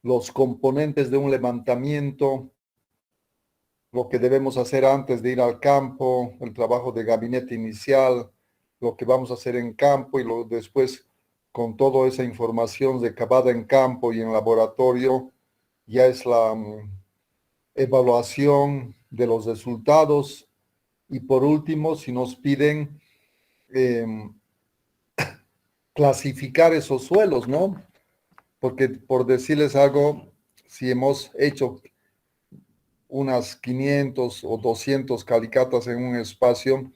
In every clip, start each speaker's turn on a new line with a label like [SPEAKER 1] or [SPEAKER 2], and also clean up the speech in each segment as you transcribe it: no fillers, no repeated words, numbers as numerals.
[SPEAKER 1] los componentes de un levantamiento, lo que debemos hacer antes de ir al campo, el trabajo de gabinete inicial, lo que vamos a hacer en campo y después con toda esa información recabada en campo y en laboratorio, ya es la evaluación de los resultados. Y por último, si nos piden eh, clasificar esos suelos, ¿no? Porque por decirles algo, si hemos hecho unas 500 o 200 calicatas en un espacio,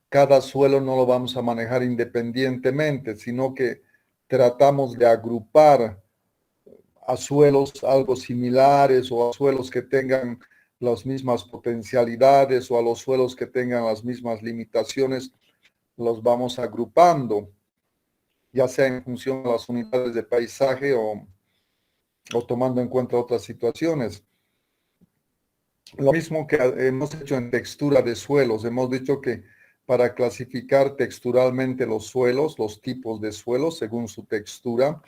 [SPEAKER 1] cada suelo no lo vamos a manejar independientemente, sino que tratamos de agrupar a suelos algo similares o a suelos que tengan las mismas potencialidades o a los suelos que tengan las mismas limitaciones, los vamos agrupando, ya sea en función de las unidades de paisaje o tomando en cuenta otras situaciones. Lo mismo que hemos hecho en textura de suelos, hemos dicho que para clasificar texturalmente los suelos, los tipos de suelos según su textura,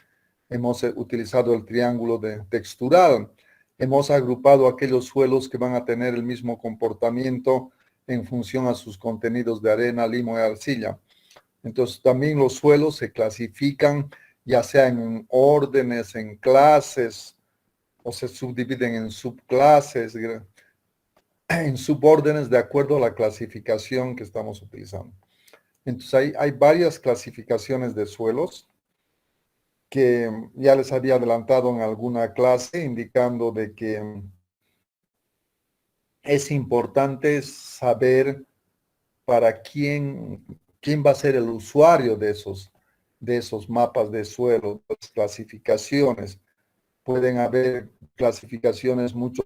[SPEAKER 1] hemos utilizado el triángulo de textural. Hemos agrupado aquellos suelos que van a tener el mismo comportamiento en función a sus contenidos de arena, limo y arcilla. Entonces también los suelos se clasifican ya sea en órdenes, en clases, o se subdividen en subclases, en subórdenes de acuerdo a la clasificación que estamos utilizando. Entonces hay varias clasificaciones de suelos que ya les había adelantado en alguna clase, indicando de que es importante saber para quién va a ser el usuario de esos mapas de suelo, las clasificaciones. Pueden haber clasificaciones mucho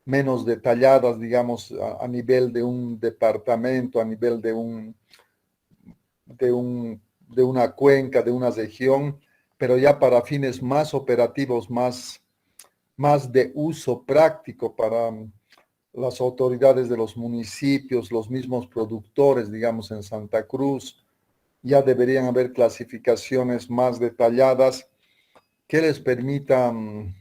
[SPEAKER 1] menos detalladas, digamos, a nivel de un departamento, a nivel de una cuenca, de una región, pero ya para fines más operativos, más de uso práctico para las autoridades de los municipios, los mismos productores, digamos, en Santa Cruz, ya deberían haber clasificaciones más detalladas que les permitan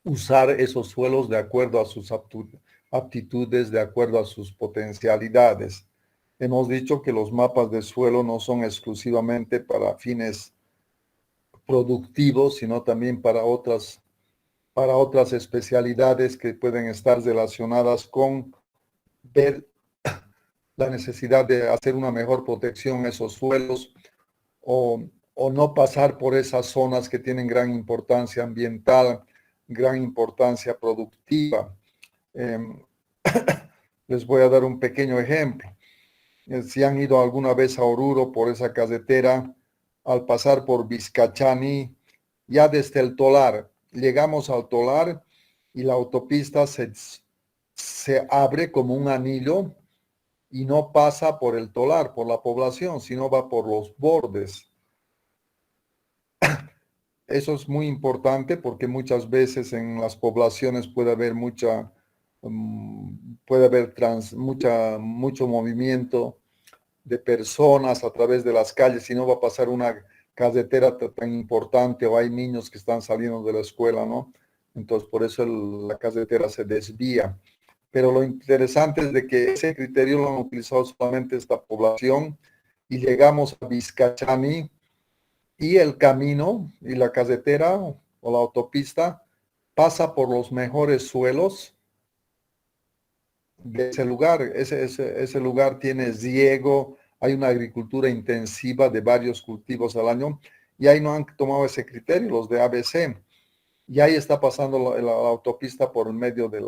[SPEAKER 1] usar esos suelos de acuerdo a sus aptitudes, de acuerdo a sus potencialidades. Hemos dicho que los mapas de suelo no son exclusivamente para fines productivos, sino también para otras especialidades que pueden estar relacionadas con ver la necesidad de hacer una mejor protección a esos suelos o no pasar por esas zonas que tienen gran importancia ambiental, gran importancia productiva. Eh, les voy a dar un pequeño ejemplo. Si han ido alguna vez a Oruro por esa carretera, al pasar por Vizcachani, ya desde el Tolar, llegamos al Tolar y la autopista se abre como un anillo y no pasa por el Tolar, por la población, sino va por los bordes. Eso es muy importante porque muchas veces en las poblaciones puede haber mucho movimiento de personas a través de las calles y no va a pasar una carretera tan importante o hay niños que están saliendo de la escuela, ¿no? Entonces por eso la carretera se desvía. Pero lo interesante es de que ese criterio lo han utilizado solamente esta población y llegamos a Vizcachani y el camino y la carretera o la autopista pasa por los mejores suelos de ese lugar. Ese lugar tiene riego, hay una agricultura intensiva de varios cultivos al año y ahí no han tomado ese criterio los de ABC. Y ahí está pasando la autopista por medio de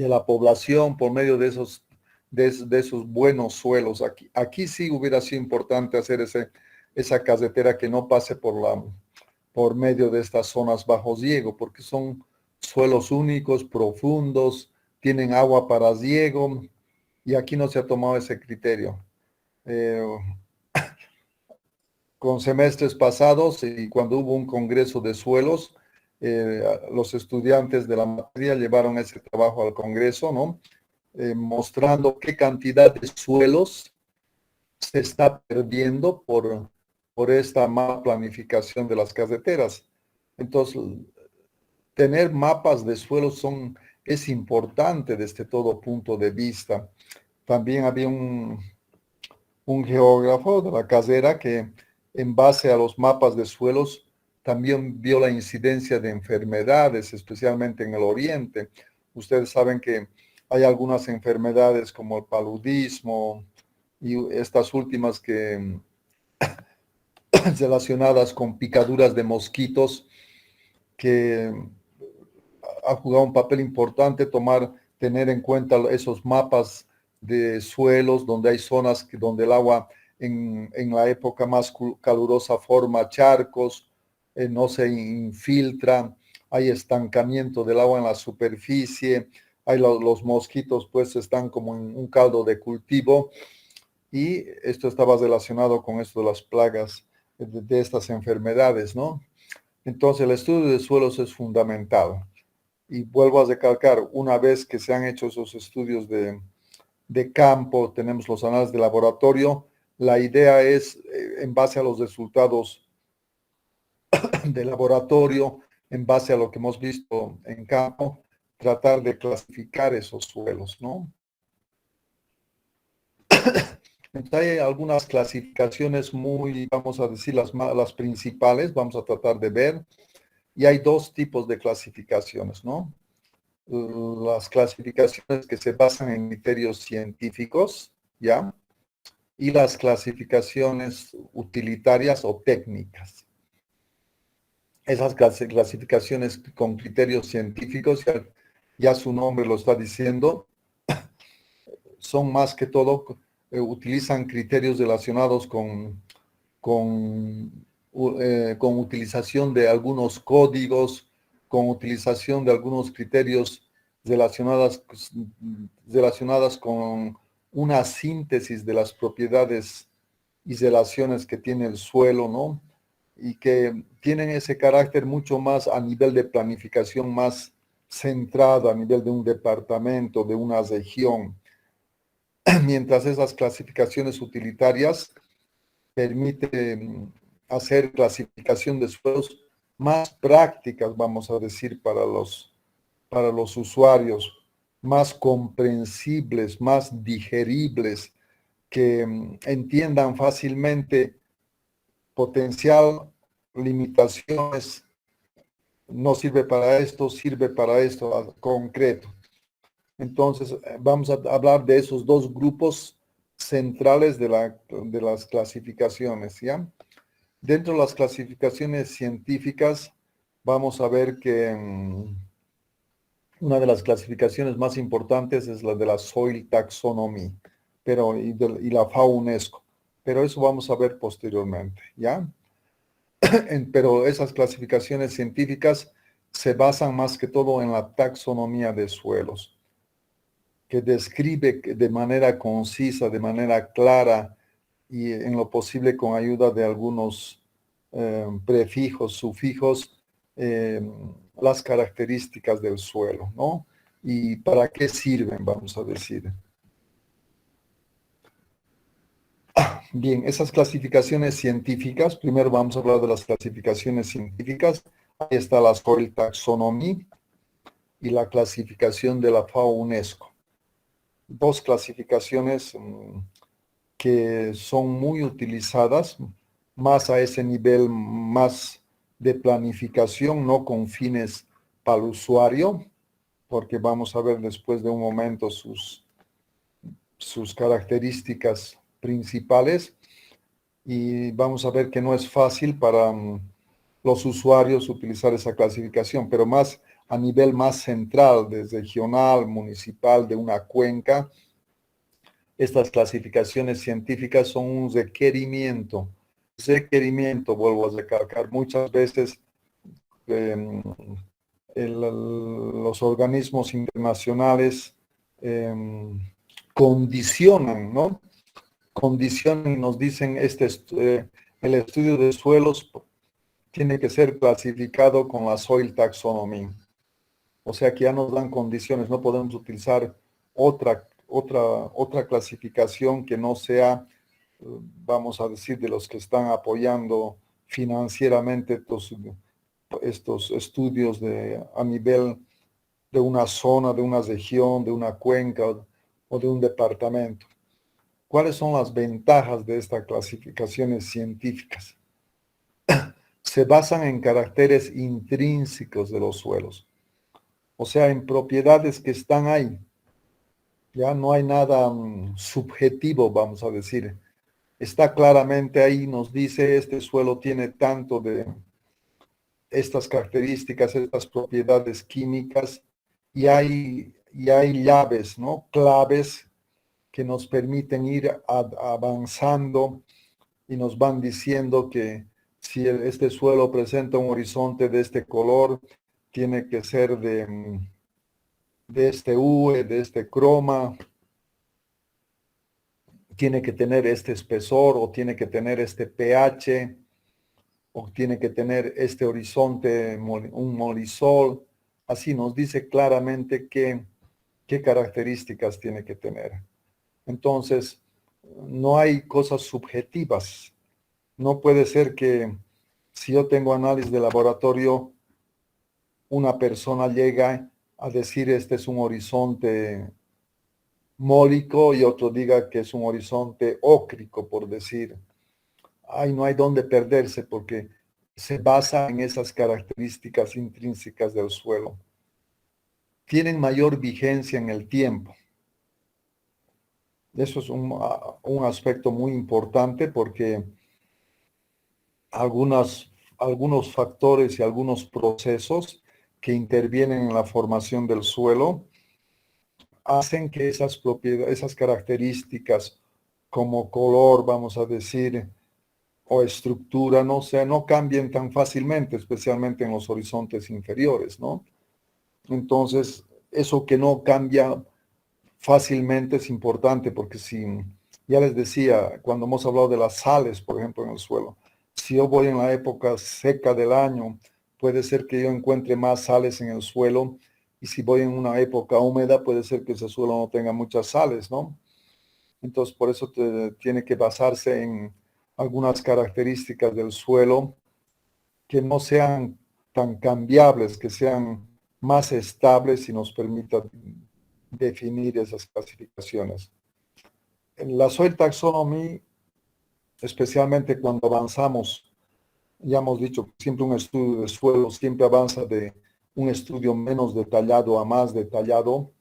[SPEAKER 1] la población, por medio de esos buenos suelos. Aquí sí hubiera sido importante hacer esa carretera que no pase por medio de estas zonas bajo riego, porque son suelos únicos, profundos, tienen agua para riego, y aquí no se ha tomado ese criterio. Con semestres pasados y cuando hubo un congreso de suelos, los estudiantes de la materia llevaron ese trabajo al congreso, ¿no? Mostrando qué cantidad de suelos se está perdiendo por esta mala planificación de las carreteras. Entonces, tener mapas de suelos es importante desde todo punto de vista. También había un geógrafo de la carrera que en base a los mapas de suelos también vio la incidencia de enfermedades, especialmente en el oriente. Ustedes saben que hay algunas enfermedades como el paludismo y estas últimas que relacionadas con picaduras de mosquitos que ha jugado un papel importante tener en cuenta esos mapas de suelos donde hay zonas donde el agua en la época más calurosa forma charcos, no se infiltra, hay estancamiento del agua en la superficie, hay los mosquitos pues están como en un caldo de cultivo y esto estaba relacionado con esto de las plagas de estas enfermedades, ¿no? Entonces el estudio de suelos es fundamental. Y vuelvo a recalcar, una vez que se han hecho esos estudios de campo, tenemos los análisis de laboratorio, la idea es, en base a los resultados de laboratorio, en base a lo que hemos visto en campo, tratar de clasificar esos suelos, ¿no? Entonces hay algunas clasificaciones vamos a decir, las principales, vamos a tratar de ver, y hay dos tipos de clasificaciones, ¿no? Las clasificaciones que se basan en criterios científicos, ¿ya? Y las clasificaciones utilitarias o técnicas. Esas clasificaciones con criterios científicos, ya su nombre lo está diciendo, son más que todo, utilizan criterios relacionados con utilización de algunos códigos, con utilización de algunos criterios relacionadas con una síntesis de las propiedades y relaciones que tiene el suelo, ¿no? Y que tienen ese carácter mucho más a nivel de planificación, más centrado a nivel de un departamento, de una región, mientras esas clasificaciones utilitarias permiten hacer clasificación de suelos más prácticas, vamos a decir, para los usuarios, más comprensibles, más digeribles, que entiendan fácilmente potencial, limitaciones, no sirve para esto concreto. Entonces, vamos a hablar de esos dos grupos centrales de las clasificaciones, ¿ya? Dentro de las clasificaciones científicas, vamos a ver que una de las clasificaciones más importantes es la de la Soil Taxonomy, y la FAO UNESCO, pero eso vamos a ver posteriormente, ¿ya? Pero esas clasificaciones científicas se basan más que todo en la taxonomía de suelos, que describe de manera concisa, de manera clara y en lo posible con ayuda de algunos prefijos, sufijos, las características del suelo, ¿no? Y para qué sirven, vamos a decir. Bien, esas clasificaciones científicas, primero vamos a hablar de las clasificaciones científicas. Ahí está la Soil Taxonomy y la clasificación de la FAO UNESCO. Dos clasificaciones que son muy utilizadas, más a ese nivel más de planificación, no con fines para el usuario, porque vamos a ver después de un momento sus características principales, y vamos a ver que no es fácil para los usuarios utilizar esa clasificación, pero más a nivel más central, desde regional, municipal, de una cuenca. Estas clasificaciones científicas son un requerimiento, vuelvo a recalcar, muchas veces eh, los organismos internacionales eh, condicionan, ¿no? Condicionan y nos dicen, el estudio de suelos tiene que ser clasificado con la Soil Taxonomy. O sea que ya nos dan condiciones, no podemos utilizar otra clasificación que no sea vamos a decir, de los que están apoyando financieramente estos estudios a nivel de una zona, de una región, de una cuenca o de un departamento. ¿Cuáles son las ventajas de estas clasificaciones científicas? Se basan en caracteres intrínsecos de los suelos, o sea, en propiedades que están ahí. Ya no hay nada subjetivo, vamos a decir. Está claramente ahí, nos dice, este suelo tiene tanto de estas características, estas propiedades químicas, y hay llaves, ¿no? Claves que nos permiten ir avanzando y nos van diciendo que si este suelo presenta un horizonte de este color, tiene que ser de este UE, de este croma, tiene que tener este espesor o tiene que tener este pH o tiene que tener este horizonte, un molisol. Así nos dice claramente qué características tiene que tener. Entonces, no hay cosas subjetivas. No puede ser que si yo tengo análisis de laboratorio, una persona llega a decir este es un horizonte mólico y otro diga que es un horizonte ócrico, por decir. Ay, no hay dónde perderse porque se basa en esas características intrínsecas del suelo. Tienen mayor vigencia en el tiempo. Eso es un aspecto muy importante porque algunos factores y algunos procesos que intervienen en la formación del suelo hacen que esas propiedades, esas características como color, vamos a decir, o estructura, no cambien tan fácilmente, especialmente en los horizontes inferiores, ¿no? Entonces, eso que no cambia fácilmente es importante porque si, ya les decía, cuando hemos hablado de las sales, por ejemplo, en el suelo, si yo voy en la época seca del año, puede ser que yo encuentre más sales en el suelo, y si voy en una época húmeda, puede ser que ese suelo no tenga muchas sales, ¿no? Entonces, por eso tiene que basarse en algunas características del suelo que no sean tan cambiables, que sean más estables y nos permitan definir esas clasificaciones. En la Soil Taxonomy, especialmente cuando avanzamos, ya hemos dicho que siempre un estudio de suelo siempre avanza de un estudio menos detallado a más detallado,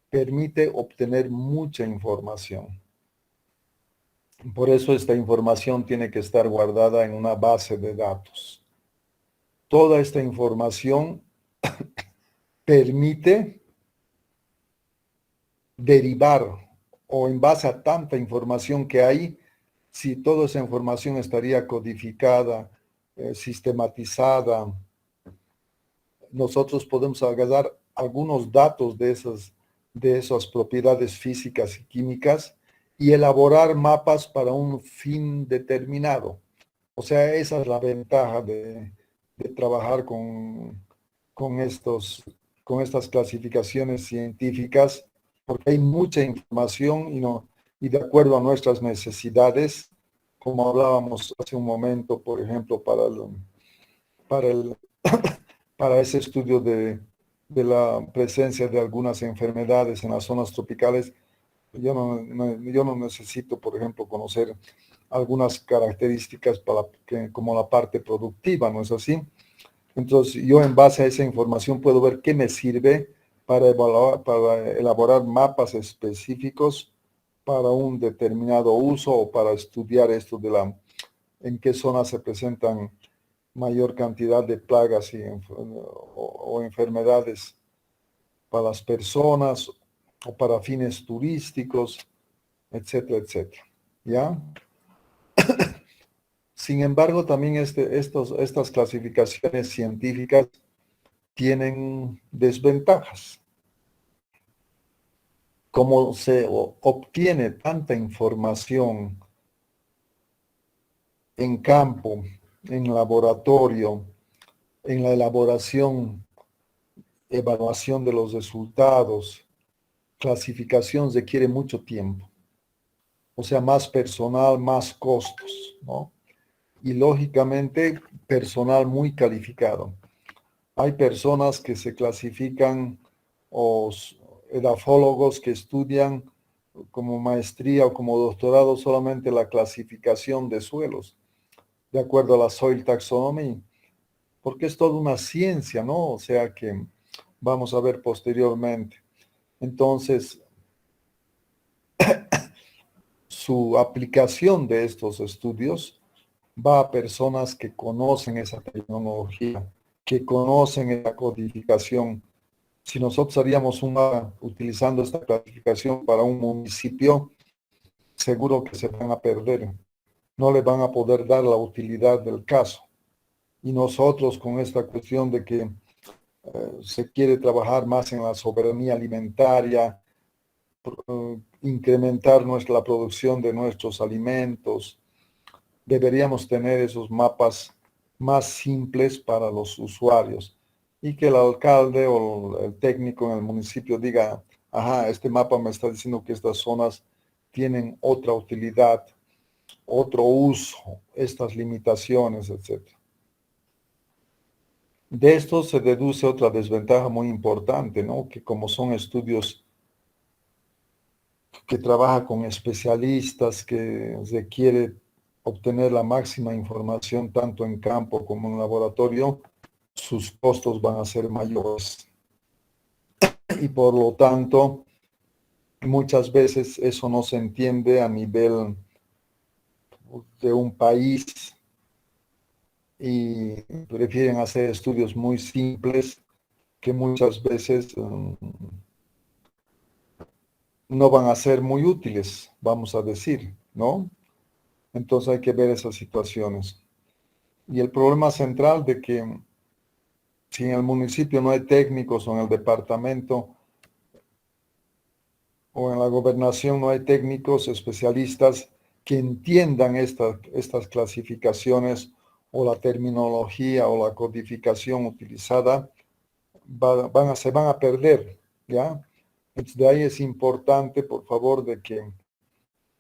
[SPEAKER 1] permite obtener mucha información. Por eso esta información tiene que estar guardada en una base de datos. Toda esta información permite derivar, o en base a tanta información que hay, si toda esa información estaría codificada, sistematizada, nosotros podemos agarrar algunos datos de esas propiedades físicas y químicas y elaborar mapas para un fin determinado. O sea, esa es la ventaja de trabajar con estas clasificaciones científicas, porque hay mucha información y de acuerdo a nuestras necesidades, como hablábamos hace un momento, por ejemplo, para el para ese estudio de la presencia de algunas enfermedades en las zonas tropicales, yo no necesito, por ejemplo, conocer algunas características como la parte productiva, ¿no es así? Entonces, yo en base a esa información puedo ver qué me sirve para elaborar mapas específicos para un determinado uso o para estudiar esto en qué zonas se presentan mayor cantidad de plagas o enfermedades para las personas o para fines turísticos, etcétera, etcétera. ¿Ya? Sin embargo, también estas clasificaciones científicas tienen desventajas. Como se obtiene tanta información en campo, en laboratorio, en la elaboración, evaluación de los resultados, clasificación requiere mucho tiempo. o sea, más personal, más costos, ¿no? Y lógicamente personal muy calificado. Hay personas que se clasifican o edafólogos que estudian como maestría o como doctorado solamente la clasificación de suelos, de acuerdo a la Soil Taxonomy, porque es toda una ciencia, ¿no? O sea que vamos a ver posteriormente. Entonces, su aplicación de estos estudios va a personas que conocen esa tecnología, que conocen esa codificación. Si nosotros haríamos utilizando esta clasificación para un municipio, seguro que se van a perder. No le van a poder dar la utilidad del caso. Y nosotros con esta cuestión de que se quiere trabajar más en la soberanía alimentaria, incrementar la producción de nuestros alimentos, deberíamos tener esos mapas más simples para los usuarios y que el alcalde o el técnico en el municipio diga, ajá, este mapa me está diciendo que estas zonas tienen otra utilidad, otro uso, estas limitaciones, etc. De esto se deduce otra desventaja muy importante, ¿no? Que como son estudios que trabaja con especialistas, que requiere obtener la máxima información tanto en campo como en laboratorio, sus costos van a ser mayores. Y por lo tanto, muchas veces eso no se entiende a nivel de un país y prefieren hacer estudios muy simples que muchas veces no van a ser muy útiles, vamos a decir, ¿no? Entonces hay que ver esas situaciones. Y el problema central de que si en el municipio no hay técnicos o en el departamento o en la gobernación no hay técnicos especialistas que entiendan estas clasificaciones o la terminología o la codificación utilizada, se van a perder, ¿ya? Entonces, de ahí es importante, por favor, de que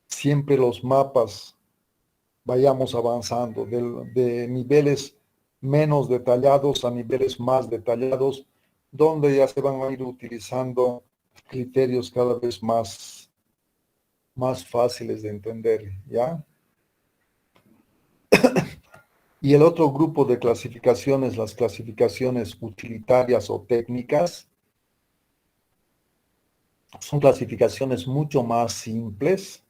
[SPEAKER 1] siempre los mapas vayamos avanzando de niveles menos detallados a niveles más detallados, donde ya se van a ir utilizando criterios cada vez más fáciles de entender, ¿ya? Y el otro grupo de clasificaciones, las clasificaciones utilitarias o técnicas, son clasificaciones mucho más simples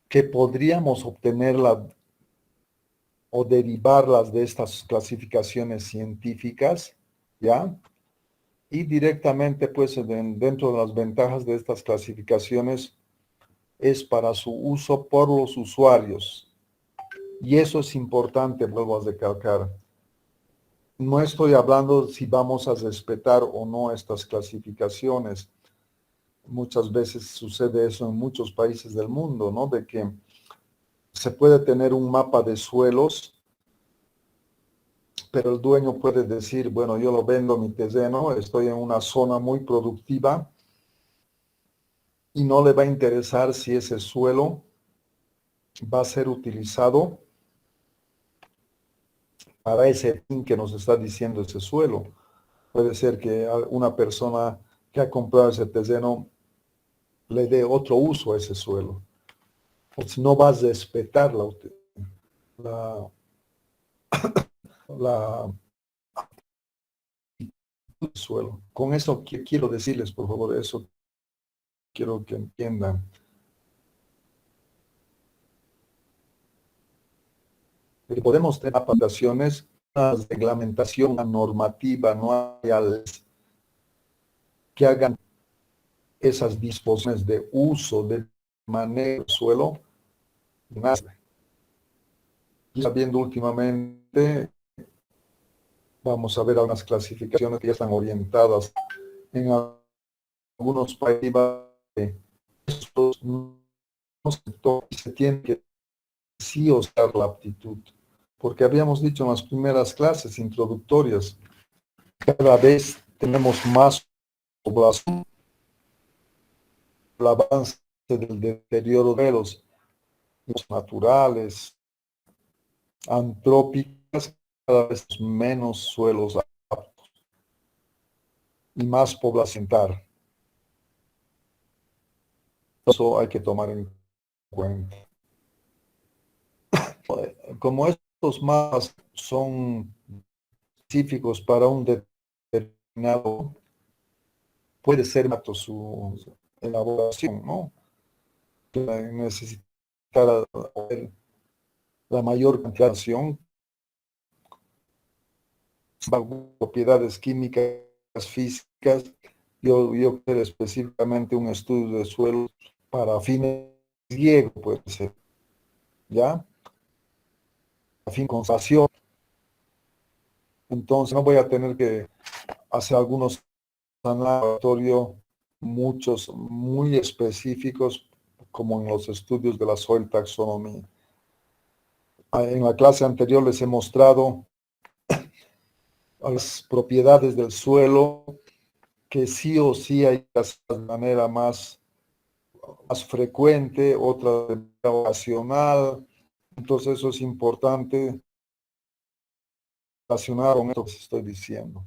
[SPEAKER 1] que podríamos obtenerla o derivarlas de estas clasificaciones científicas, ¿ya? Y directamente, pues, dentro de las ventajas de estas clasificaciones es para su uso por los usuarios. Y eso es importante, vuelvo a recalcar. No estoy hablando si vamos a respetar o no estas clasificaciones. Muchas veces sucede eso en muchos países del mundo, ¿no? De que se puede tener un mapa de suelos, pero el dueño puede decir, bueno, yo lo vendo mi terreno, estoy en una zona muy productiva y no le va a interesar si ese suelo va a ser utilizado para ese fin que nos está diciendo ese suelo. Puede ser que una persona que ha comprado ese terreno le dé otro uso a ese suelo. O si no va a respetar la, la suelo. Con eso quiero decirles, por favor, eso quiero que entiendan. Podemos tener aplicaciones, una reglamentación, una normativa, no hay que hagan esas disposiciones de uso, de manejo del suelo, nada. Y sabiendo últimamente, vamos a ver algunas clasificaciones que ya están orientadas en algunos países. Estos no se tiene que sí usar la aptitud, porque habíamos dicho en las primeras clases introductorias, cada vez tenemos más población, el avance del deterioro de los naturales, antrópicas, cada vez menos suelos aptos y más poblacional. Eso hay que tomar en cuenta. Como estos mapas son específicos para un determinado, puede ser su elaboración, ¿no? Necesitar la mayor cantidad de propiedades químicas, físicas. Yo quiero específicamente un estudio de suelo para fines de riego, puede ser, ¿ya? A fin de conservación. Entonces no voy a tener que hacer algunos laboratorios, muchos muy específicos, como en los estudios de la soil taxonomy. En la clase anterior les he mostrado las propiedades del suelo que sí o sí hay que hacer de manera más frecuente, otra de manera ocasional. Entonces eso es importante relacionar con esto que estoy diciendo.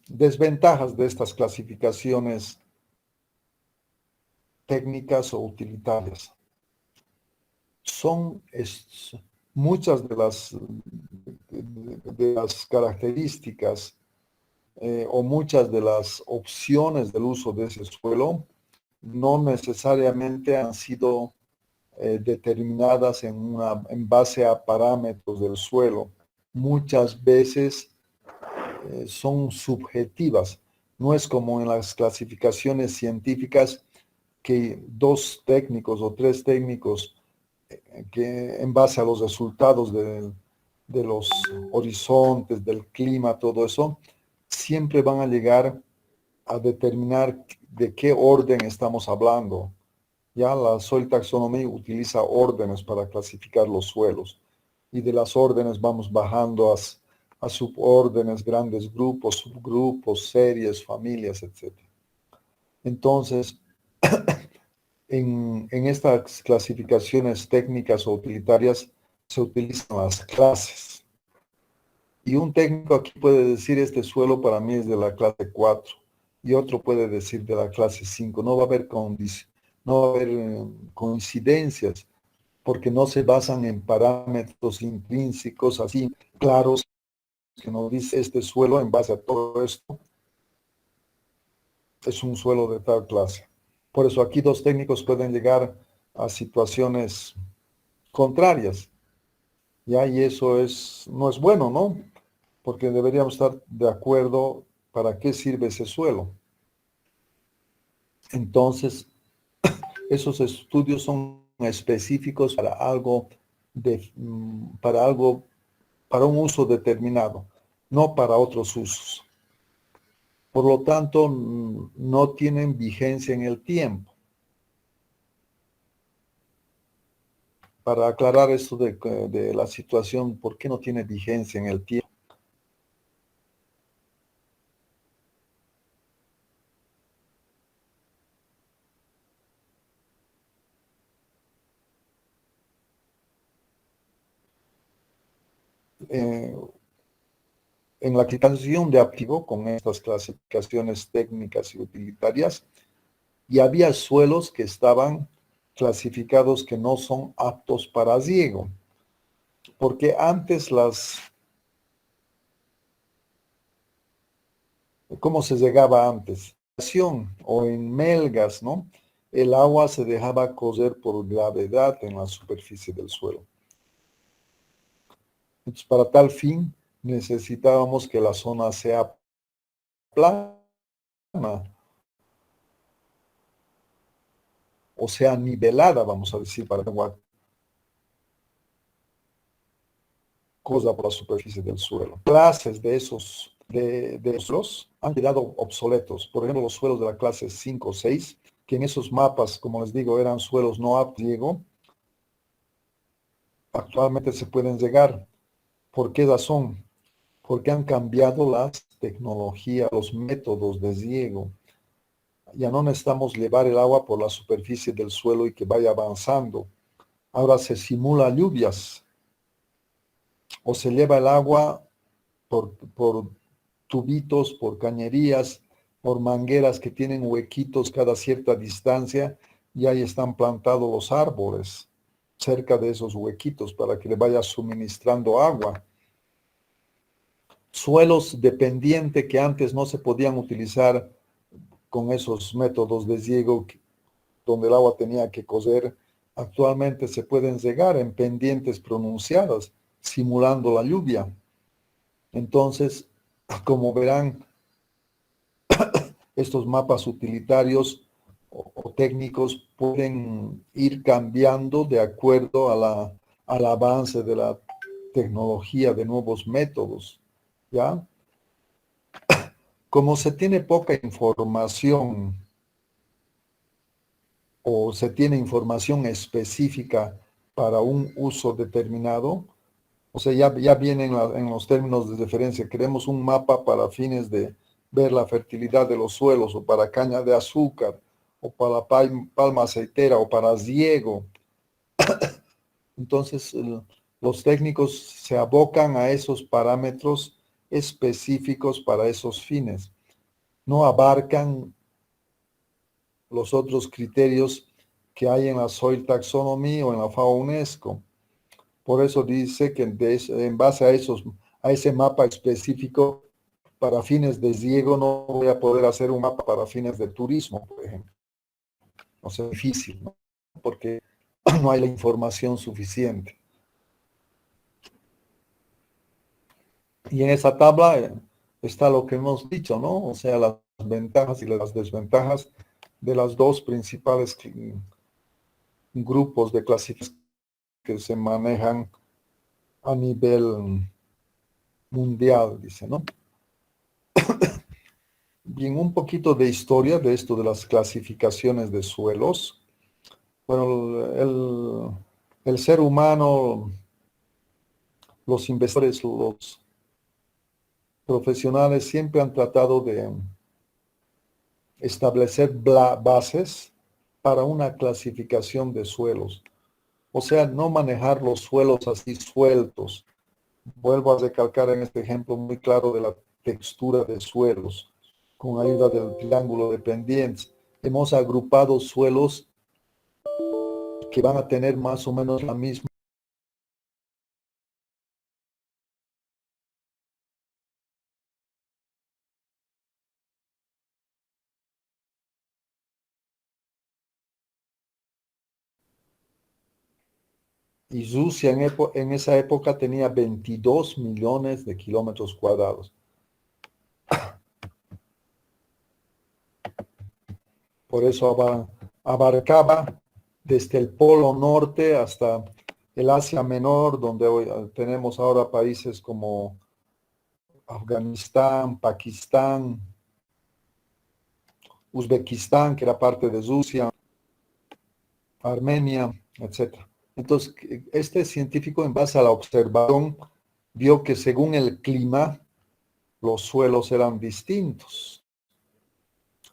[SPEAKER 1] Desventajas de estas clasificaciones técnicas o utilitarias. Son muchas de las características o muchas de las opciones del uso de ese suelo no necesariamente han sido determinadas en base a parámetros del suelo. Muchas veces son subjetivas. No es como en las clasificaciones científicas que dos técnicos o tres técnicos que en base a los resultados de los horizontes, del clima, todo eso, siempre van a llegar a determinar de qué orden estamos hablando. Ya la soil taxonomy utiliza órdenes para clasificar los suelos y de las órdenes vamos bajando a subórdenes, grandes grupos, subgrupos, series, familias, etc. Entonces, en estas clasificaciones técnicas o utilitarias se utilizan las clases. Y un técnico aquí puede decir, este suelo para mí es de la clase 4, y otro puede decir de la clase 5. No va a haber coincidencias, porque no se basan en parámetros intrínsecos así claros, que nos dice este suelo en base a todo esto es un suelo de tal clase. Por eso aquí dos técnicos pueden llegar a situaciones contrarias, ¿ya? Y eso no es bueno, ¿no? Porque deberíamos estar de acuerdo para qué sirve ese suelo. Entonces, esos estudios son específicos para para un uso determinado, no para otros usos. Por lo tanto, no tienen vigencia en el tiempo. Para aclarar esto de la situación, ¿por qué no tiene vigencia en el tiempo? En la clasificación de aptivo, con estas clasificaciones técnicas y utilitarias, y había suelos que estaban clasificados que no son aptos para riego, porque antes ¿cómo se llegaba antes? O en melgas, ¿no? El agua se dejaba correr por gravedad en la superficie del suelo. Entonces, para tal fin, necesitábamos que la zona sea plana, o sea, nivelada, vamos a decir, para agua cosa por la superficie del suelo. Clases de esos suelos han quedado obsoletos. Por ejemplo, los suelos de la clase 5 o 6, que en esos mapas, como les digo, eran suelos no aptos, actualmente se pueden llegar. ¿Por qué razón? Porque han cambiado las tecnologías, los métodos de riego. ya no necesitamos llevar el agua por la superficie del suelo y que vaya avanzando. Ahora se simula lluvias o se lleva el agua por tubitos, por cañerías, por mangueras que tienen huequitos cada cierta distancia y ahí están plantados los árboles cerca de esos huequitos para que le vaya suministrando agua. Suelos dependientes que antes no se podían utilizar con esos métodos de riego donde el agua tenía que correr, actualmente se pueden regar en pendientes pronunciadas, simulando la lluvia. Entonces, como verán, estos mapas utilitarios o técnicos pueden ir cambiando de acuerdo al avance de la tecnología, de nuevos métodos, ¿ya? Como se tiene poca información o se tiene información específica para un uso determinado, o sea, ya viene en los términos de referencia, queremos un mapa para fines de ver la fertilidad de los suelos, o para caña de azúcar, o para palma aceitera, o para riego. Entonces, los técnicos se abocan a esos parámetros específicos para esos fines. No abarcan los otros criterios que hay en la Soil Taxonomy o en la FAO UNESCO. Por eso dice que en base a ese mapa específico para fines de riego no voy a poder hacer un mapa para fines de turismo, por ejemplo. O sea, difícil, ¿no? Porque no hay la información suficiente. Y en esa tabla está lo que hemos dicho, ¿no? O sea, las ventajas y las desventajas de las dos principales grupos de clasificación que se manejan a nivel mundial, dice, ¿no? Bien, un poquito de historia de esto de las clasificaciones de suelos. Bueno, el ser humano, los investigadores, los profesionales siempre han tratado de establecer bases para una clasificación de suelos. O sea, no manejar los suelos así sueltos. Vuelvo a recalcar en este ejemplo muy claro de la textura de suelos, con ayuda del triángulo de pendientes. Hemos agrupado suelos que van a tener más o menos la misma. Y Rusia en esa época tenía 22 millones de kilómetros cuadrados. Por eso abarcaba desde el Polo Norte hasta el Asia Menor, donde hoy tenemos ahora países como Afganistán, Pakistán, Uzbekistán, que era parte de Rusia, Armenia, etc. Entonces, este científico, en base a la observación, vio que según el clima, los suelos eran distintos.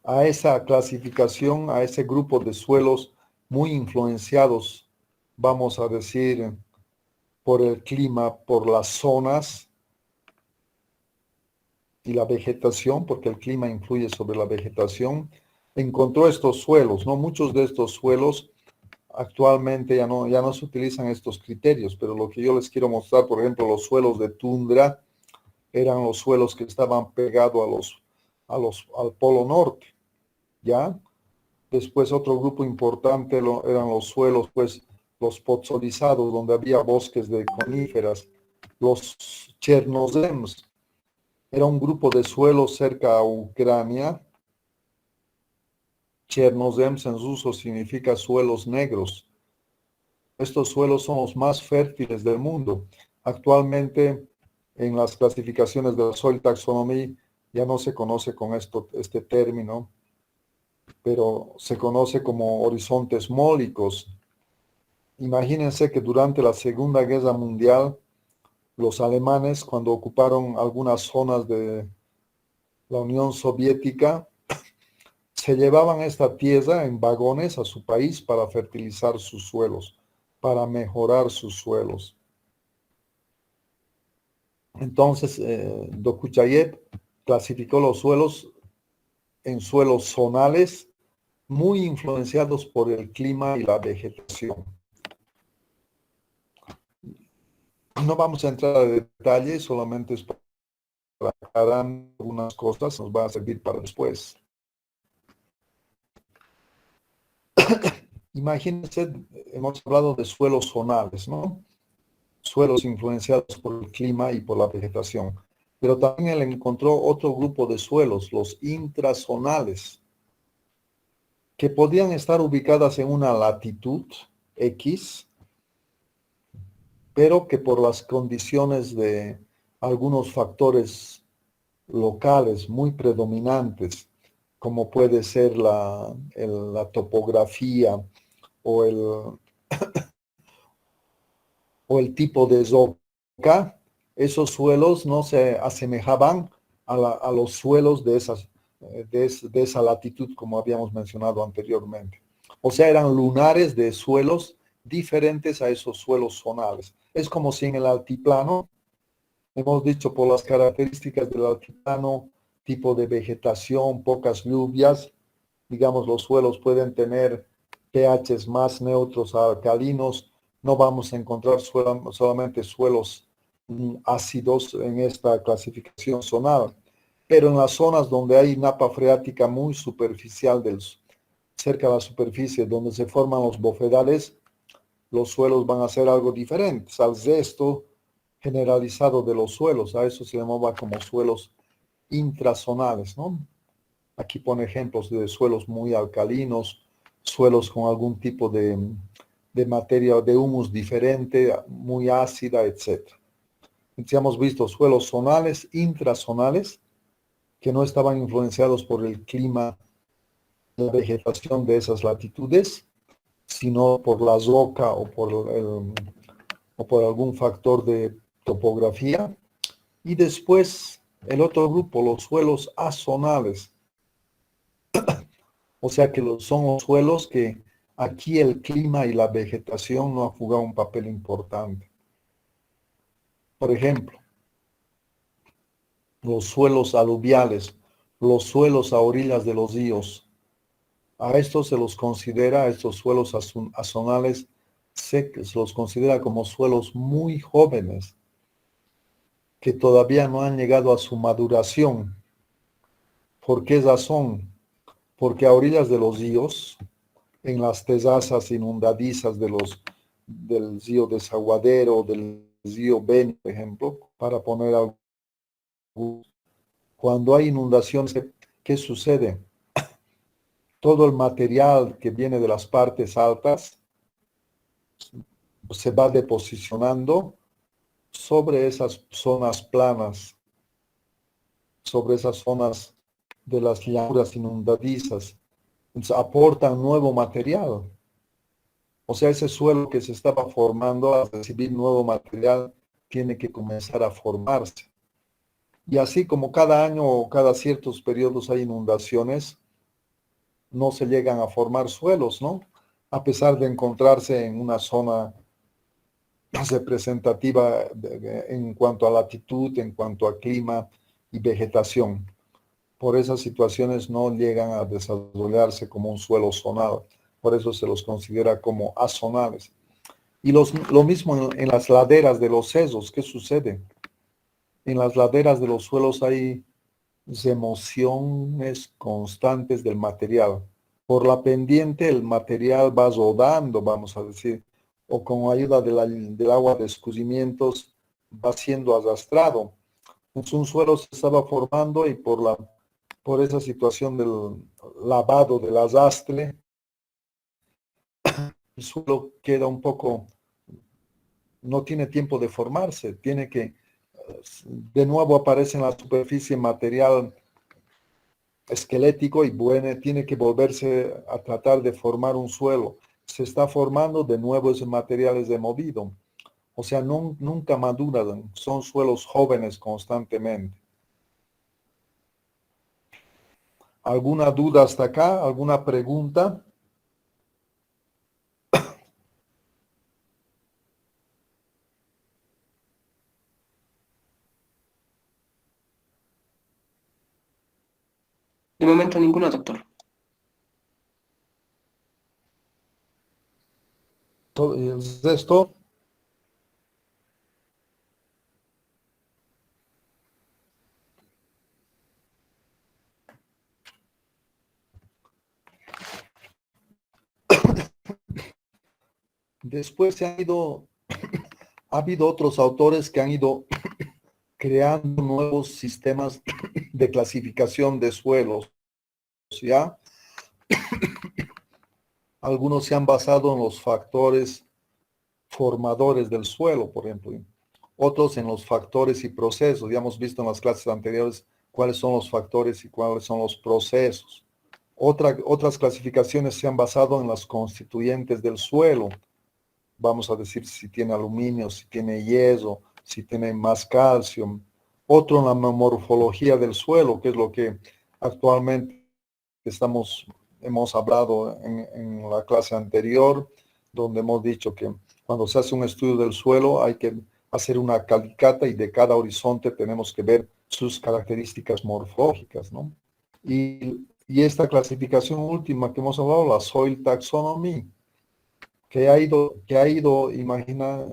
[SPEAKER 1] A esa clasificación, a ese grupo de suelos muy influenciados, vamos a decir, por el clima, por las zonas y la vegetación, porque el clima influye sobre la vegetación, encontró estos suelos, ¿no? Muchos de estos suelos actualmente ya no se utilizan estos criterios, pero lo que yo les quiero mostrar, por ejemplo, los suelos de tundra eran los suelos que estaban pegados al Polo Norte, ¿ya? Después otro grupo importante eran los suelos, pues, los podzolizados, donde había bosques de coníferas, los chernozems. Era un grupo de suelos cerca a Ucrania. Chernozems en ruso significa suelos negros. Estos suelos son los más fértiles del mundo. Actualmente, en las clasificaciones de la Soil Taxonomy, ya no se conoce con este término, pero se conoce como horizontes mólicos. Imagínense que durante la Segunda Guerra Mundial, los alemanes, cuando ocuparon algunas zonas de la Unión Soviética, se llevaban esta tierra en vagones a su país para fertilizar sus suelos, para mejorar sus suelos. Entonces, Dokuchayev clasificó los suelos en suelos zonales muy influenciados por el clima y la vegetación. No vamos a entrar a detalles, solamente es para aclarar algunas cosas, nos va a servir para después. Imagínense, hemos hablado de suelos zonales, ¿no? Suelos influenciados por el clima y por la vegetación. Pero también él encontró otro grupo de suelos, los intrazonales, que podían estar ubicadas en una latitud X, pero que por las condiciones de algunos factores locales muy predominantes, como puede ser la topografía o el tipo de zoca, esos suelos no se asemejaban a los suelos de esa latitud, como habíamos mencionado anteriormente. O sea, eran lunares de suelos diferentes a esos suelos zonales. Es como si en el altiplano, hemos dicho por las características del altiplano, tipo de vegetación, pocas lluvias, digamos, los suelos pueden tener pHs más neutros a alcalinos. No vamos a encontrar solamente suelos ácidos en esta clasificación zonal, pero en las zonas donde hay napa freática muy superficial cerca de la superficie, donde se forman los bofedales, los suelos van a ser algo diferentes al resto generalizado de los suelos. A eso se llamaba como suelos intrazonales, ¿no? Aquí pone ejemplos de suelos muy alcalinos, suelos con algún tipo de materia de humus diferente, muy ácida, etc. Entonces hemos visto suelos zonales, intrazonales, que no estaban influenciados por el clima, la vegetación de esas latitudes, sino por la roca o por algún factor de topografía. Y después el otro grupo, los suelos azonales. O sea que son los suelos que aquí el clima y la vegetación no han jugado un papel importante. Por ejemplo, los suelos aluviales, los suelos a orillas de los ríos. A estos se los considera, a estos suelos azonales, se los considera como suelos muy jóvenes, que todavía no han llegado a su maduración. ¿Por qué razón? Porque a orillas de los ríos, en las terrazas inundadizas del río Desaguadero, del río Beni, por ejemplo, para poner algo. Cuando hay inundaciones, ¿qué sucede? Todo el material que viene de las partes altas se va deposicionando sobre esas zonas planas, sobre esas zonas de las llanuras inundadizas. Entonces, aportan nuevo material. O sea, ese suelo que se estaba formando al recibir nuevo material tiene que comenzar a formarse. Y así como cada año o cada ciertos periodos hay inundaciones, no se llegan a formar suelos, ¿no? A pesar de encontrarse en una zona representativa en cuanto a latitud, en cuanto a clima y vegetación. Por esas situaciones no llegan a desarrollarse como un suelo zonal. Por eso se los considera como azonales. Y lo mismo en las laderas de los cerros. ¿Qué sucede? En las laderas de los suelos hay remociones constantes del material. Por la pendiente el material va rodando, vamos a decir, o con ayuda del agua de escurrimientos va siendo arrastrado. Entonces un suelo se estaba formando y por esa situación del lavado, del arrastre, el suelo queda un poco, no tiene tiempo de formarse, tiene que, de nuevo aparece en la superficie material esquelético y bueno, tiene que volverse a tratar de formar un suelo. Se está formando, de nuevo ese material es removido. O sea, nunca maduran, son suelos jóvenes constantemente. ¿Alguna duda hasta acá? ¿Alguna pregunta?
[SPEAKER 2] De momento ninguna, doctor.
[SPEAKER 1] ¿El resto? Después ha habido otros autores que han ido creando nuevos sistemas de clasificación de suelos, ¿ya? Algunos se han basado en los factores formadores del suelo, por ejemplo. Otros en los factores y procesos. Ya hemos visto en las clases anteriores cuáles son los factores y cuáles son los procesos. Otras clasificaciones se han basado en las constituyentes del suelo. Vamos a decir si tiene aluminio, si tiene hierro, si tiene más calcio. Otro en la morfología del suelo, que es lo que actualmente hemos hablado en la clase anterior, donde hemos dicho que cuando se hace un estudio del suelo hay que hacer una calicata y de cada horizonte tenemos que ver sus características morfológicas, ¿no? Y esta clasificación última que hemos hablado, la Soil Taxonomy,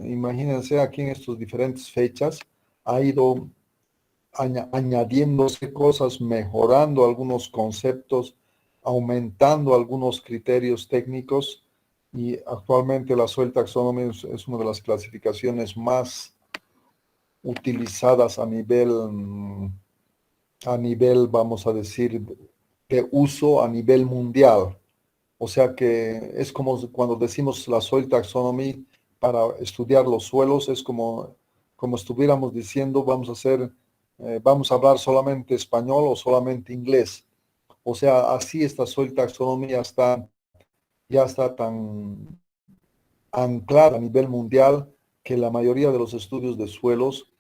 [SPEAKER 1] imagínense aquí en estas diferentes fechas, ha ido añadiéndose cosas, mejorando algunos conceptos, aumentando algunos criterios técnicos y actualmente la Soil Taxonomy es una de las clasificaciones más utilizadas a nivel, vamos a decir, de uso a nivel mundial. O sea que es como cuando decimos la Soil Taxonomy para estudiar los suelos, es como estuviéramos diciendo, vamos a hablar solamente español o solamente inglés. O sea, así esta Soil Taxonomy ya está tan anclada a nivel mundial que la mayoría de los estudios de suelos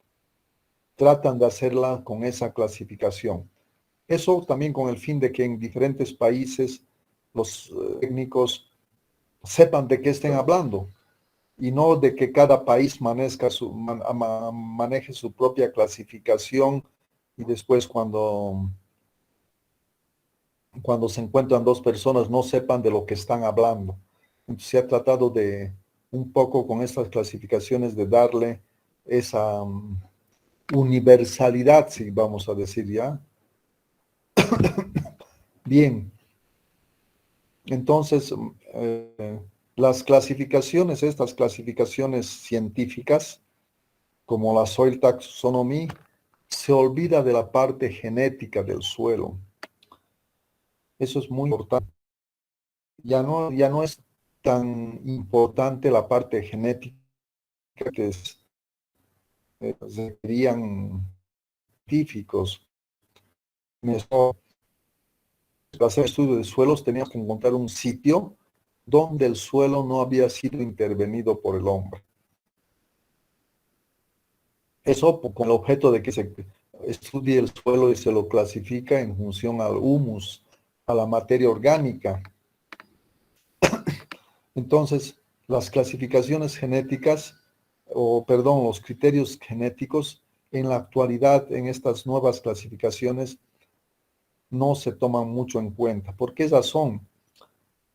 [SPEAKER 1] tratan de hacerla con esa clasificación. Eso también con el fin de que en diferentes países los técnicos sepan de qué estén hablando y no de que cada país maneje su propia clasificación y después cuando se encuentran dos personas no sepan de lo que están hablando. Entonces se ha tratado de un poco con estas clasificaciones de darle esa universalidad, si vamos a decir ya. Bien, entonces estas clasificaciones científicas, como la Soil Taxonomy, se olvida de la parte genética del suelo. Eso es muy importante. Ya no es tan importante la parte genética que requerían científicos. Para hacer estudio de suelos teníamos que encontrar un sitio donde el suelo no había sido intervenido por el hombre. Eso con el objeto de que se estudie el suelo y se lo clasifica en función al humus, a la materia orgánica. Entonces, las clasificaciones genéticas, los criterios genéticos, en la actualidad, en estas nuevas clasificaciones, no se toman mucho en cuenta. ¿Por qué razón?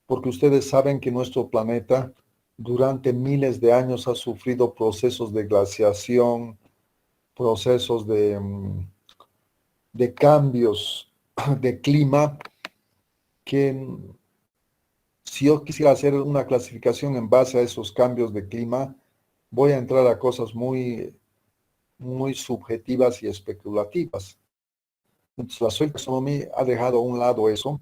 [SPEAKER 1] Porque ustedes saben que nuestro planeta durante miles de años ha sufrido procesos de glaciación, procesos de cambios de clima, que si yo quisiera hacer una clasificación en base a esos cambios de clima, voy a entrar a cosas muy, muy subjetivas y especulativas. Entonces, la Soil Taxonomy ha dejado a un lado eso.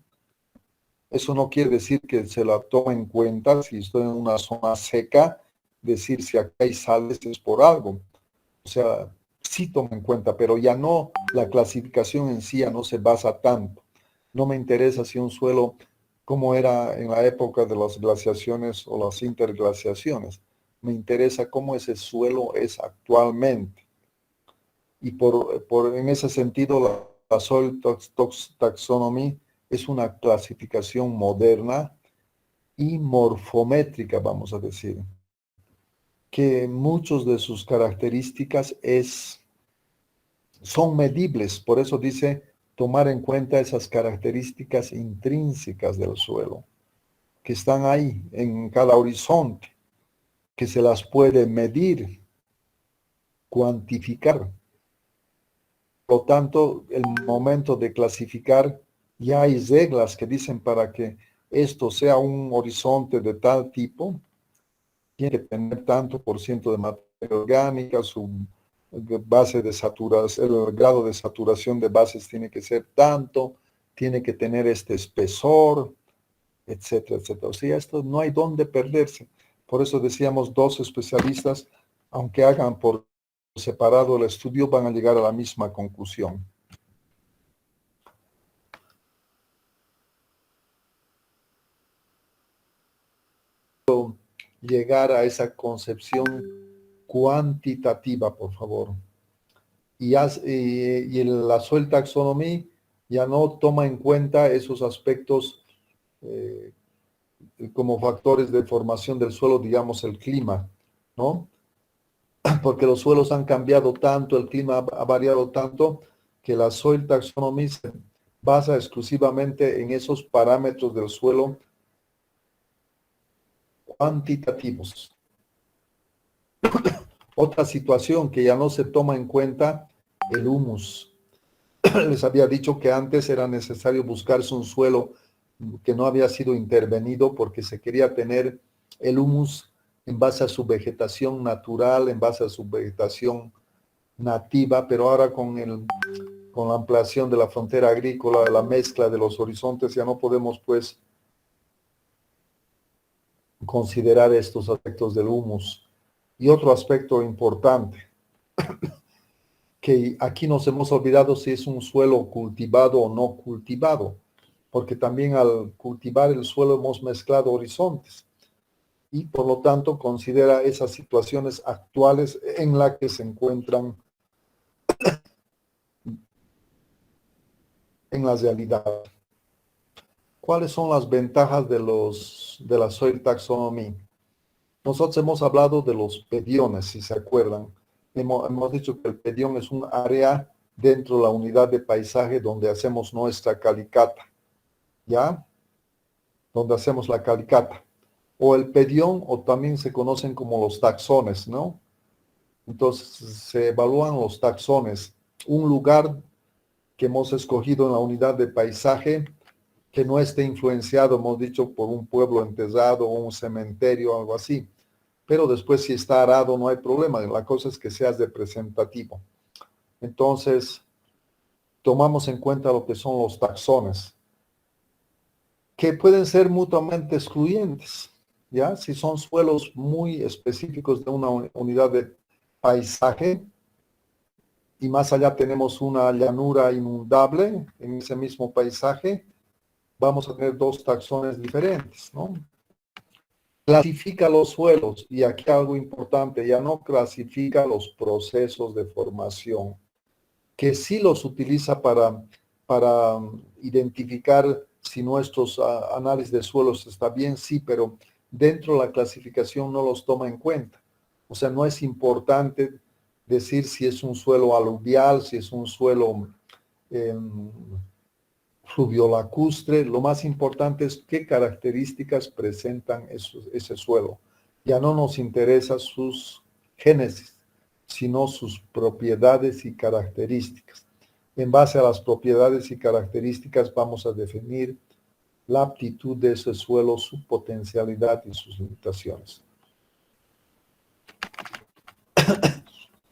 [SPEAKER 1] Eso no quiere decir que se la tome en cuenta si estoy en una zona seca, decir si acá hay sales es por algo. O sea, sí toma en cuenta, pero ya no, la clasificación en sí ya no se basa tanto. No me interesa si un suelo, como era en la época de las glaciaciones o las interglaciaciones. Me interesa cómo ese suelo es actualmente. Y en ese sentido, la Soil Taxonomy es una clasificación moderna y morfométrica, vamos a decir, que muchas de sus características son medibles. Por eso dice tomar en cuenta esas características intrínsecas del suelo, que están ahí en cada horizonte, que se las puede medir, cuantificar. Por lo tanto, el momento de clasificar, ya hay reglas que dicen para que esto sea un horizonte de tal tipo, tiene que tener tanto por ciento de materia orgánica, su base de saturación, el grado de saturación de bases tiene que ser tanto, tiene que tener este espesor, etcétera, etcétera. O sea, esto no hay dónde perderse. Por eso decíamos, dos especialistas, aunque hagan por separado el estudio, van a llegar a la misma conclusión. Llegar a esa concepción cuantitativa, por favor. Y la Soil Taxonomy ya no toma en cuenta esos aspectos como factores de formación del suelo, digamos el clima, ¿no? Porque los suelos han cambiado tanto, el clima ha variado tanto, que la Soil Taxonomy se basa exclusivamente en esos parámetros del suelo cuantitativos. Otra situación que ya no se toma en cuenta, el humus. Les había dicho que antes era necesario buscarse un suelo que no había sido intervenido porque se quería tener el humus en base a su vegetación natural, en base a su vegetación nativa, pero ahora con la ampliación de la frontera agrícola, la mezcla de los horizontes, ya no podemos pues considerar estos aspectos del humus. Y otro aspecto importante, que aquí nos hemos olvidado si es un suelo cultivado o no cultivado, porque también al cultivar el suelo hemos mezclado horizontes y por lo tanto considera esas situaciones actuales en las que se encuentran en la realidad. ¿Cuáles son las ventajas de la Soil Taxonomy? Nosotros hemos hablado de los pediones, si se acuerdan. Hemos dicho que el pedión es un área dentro de la unidad de paisaje donde hacemos nuestra calicata, ¿ya? Donde hacemos la calicata. O el pedión, o también se conocen como los taxones, ¿no? Entonces se evalúan los taxones, un lugar que hemos escogido en la unidad de paisaje que no esté influenciado, hemos dicho, por un pueblo enterrado o un cementerio, algo así. Pero después si está arado no hay problema, la cosa es que sea representativo. Entonces, tomamos en cuenta lo que son los taxones, que pueden ser mutuamente excluyentes, ¿ya? Si son suelos muy específicos de una unidad de paisaje, y más allá tenemos una llanura inundable en ese mismo paisaje, vamos a tener dos taxones diferentes, ¿no? Clasifica los suelos, y aquí algo importante, ya no clasifica los procesos de formación, que sí los utiliza para identificar si nuestros análisis de suelos está bien, sí, pero dentro de la clasificación no los toma en cuenta. O sea, no es importante decir si es un suelo aluvial, si es un suelo fluviolacustre. Lo más importante es qué características presentan ese suelo. Ya no nos interesa sus génesis, sino sus propiedades y características. En base a las propiedades y características vamos a definir la aptitud de ese suelo, su potencialidad y sus limitaciones.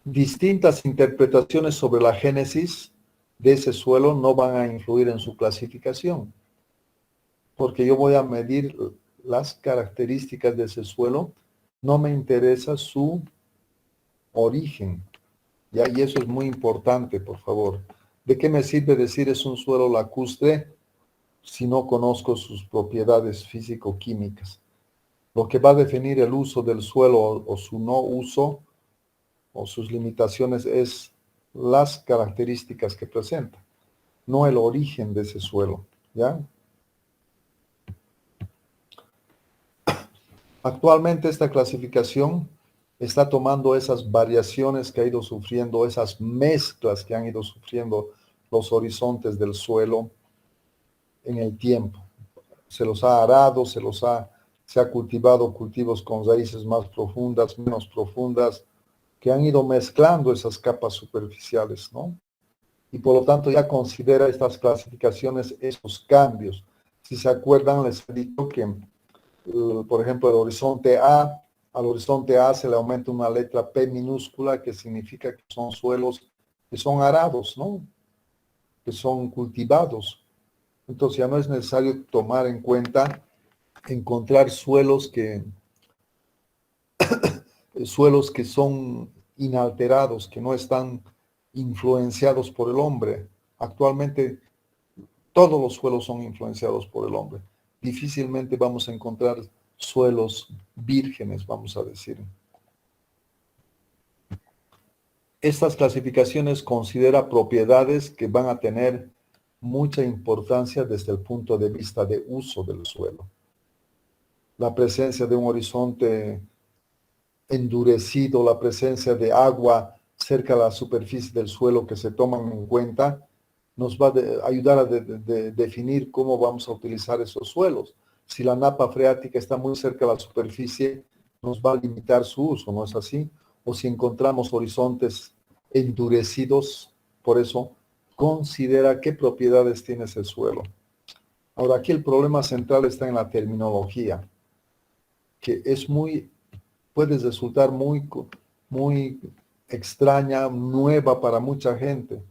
[SPEAKER 1] Distintas interpretaciones sobre la génesis de ese suelo no van a influir en su clasificación, porque yo voy a medir las características de ese suelo, no me interesa su origen, ¿ya? Y eso es muy importante, por favor. ¿De qué me sirve decir es un suelo lacustre si no conozco sus propiedades físico-químicas? Lo que va a definir el uso del suelo o su no uso o sus limitaciones es las características que presenta, no el origen de ese suelo. ¿Ya? Actualmente esta clasificación está tomando esas variaciones que ha ido sufriendo, esas mezclas que han ido sufriendo los horizontes del suelo en el tiempo. Se los ha arado, se ha cultivado cultivos con raíces más profundas, menos profundas, que han ido mezclando esas capas superficiales, ¿no? Y por lo tanto ya considera estas clasificaciones esos cambios. Si se acuerdan, les he dicho que, por ejemplo, el horizonte A, al horizonte A se le aumenta una letra P minúscula, que significa que son suelos que son arados, ¿no? Que son cultivados. Entonces ya no es necesario tomar en cuenta, encontrar suelos que son inalterados, que no están influenciados por el hombre. Actualmente todos los suelos son influenciados por el hombre. Difícilmente vamos a encontrar suelos vírgenes, vamos a decir. Estas clasificaciones consideran propiedades que van a tener mucha importancia desde el punto de vista de uso del suelo. La presencia de un horizonte endurecido, la presencia de agua cerca de la superficie del suelo que se toman en cuenta, nos va a ayudar a definir cómo vamos a utilizar esos suelos. Si la napa freática está muy cerca de la superficie, nos va a limitar su uso, ¿no es así? O si encontramos horizontes endurecidos, por eso considera qué propiedades tiene ese suelo. Ahora, aquí el problema central está en la terminología, que puede resultar muy extraña, nueva para mucha gente,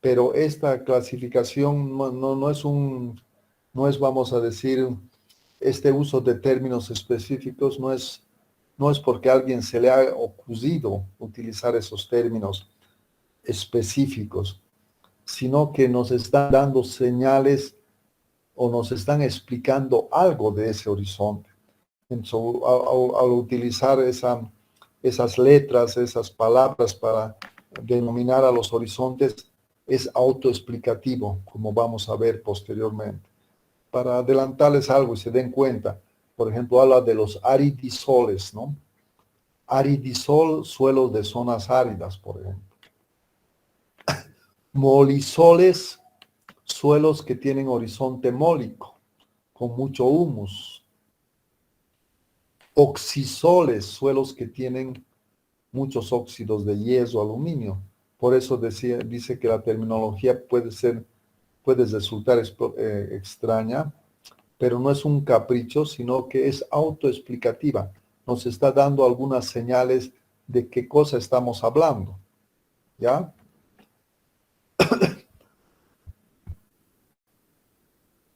[SPEAKER 1] pero esta clasificación no es, vamos a decir, este uso de términos específicos no es porque a alguien se le ha ocurrido utilizar esos términos específicos, sino que nos están dando señales o nos están explicando algo de ese horizonte. Entonces, al utilizar esas letras, esas palabras para denominar a los horizontes, es autoexplicativo, como vamos a ver posteriormente. Para adelantarles algo y se den cuenta, por ejemplo, habla de los aridisoles, ¿no? Aridisol, suelos de zonas áridas, por ejemplo. Molisoles, suelos que tienen horizonte mólico, con mucho humus. Oxisoles, suelos que tienen muchos óxidos de hierro, aluminio. Por eso dice que la terminología puede resultar extraña, pero no es un capricho, sino que es autoexplicativa. Nos está dando algunas señales de qué cosa estamos hablando. ¿Ya?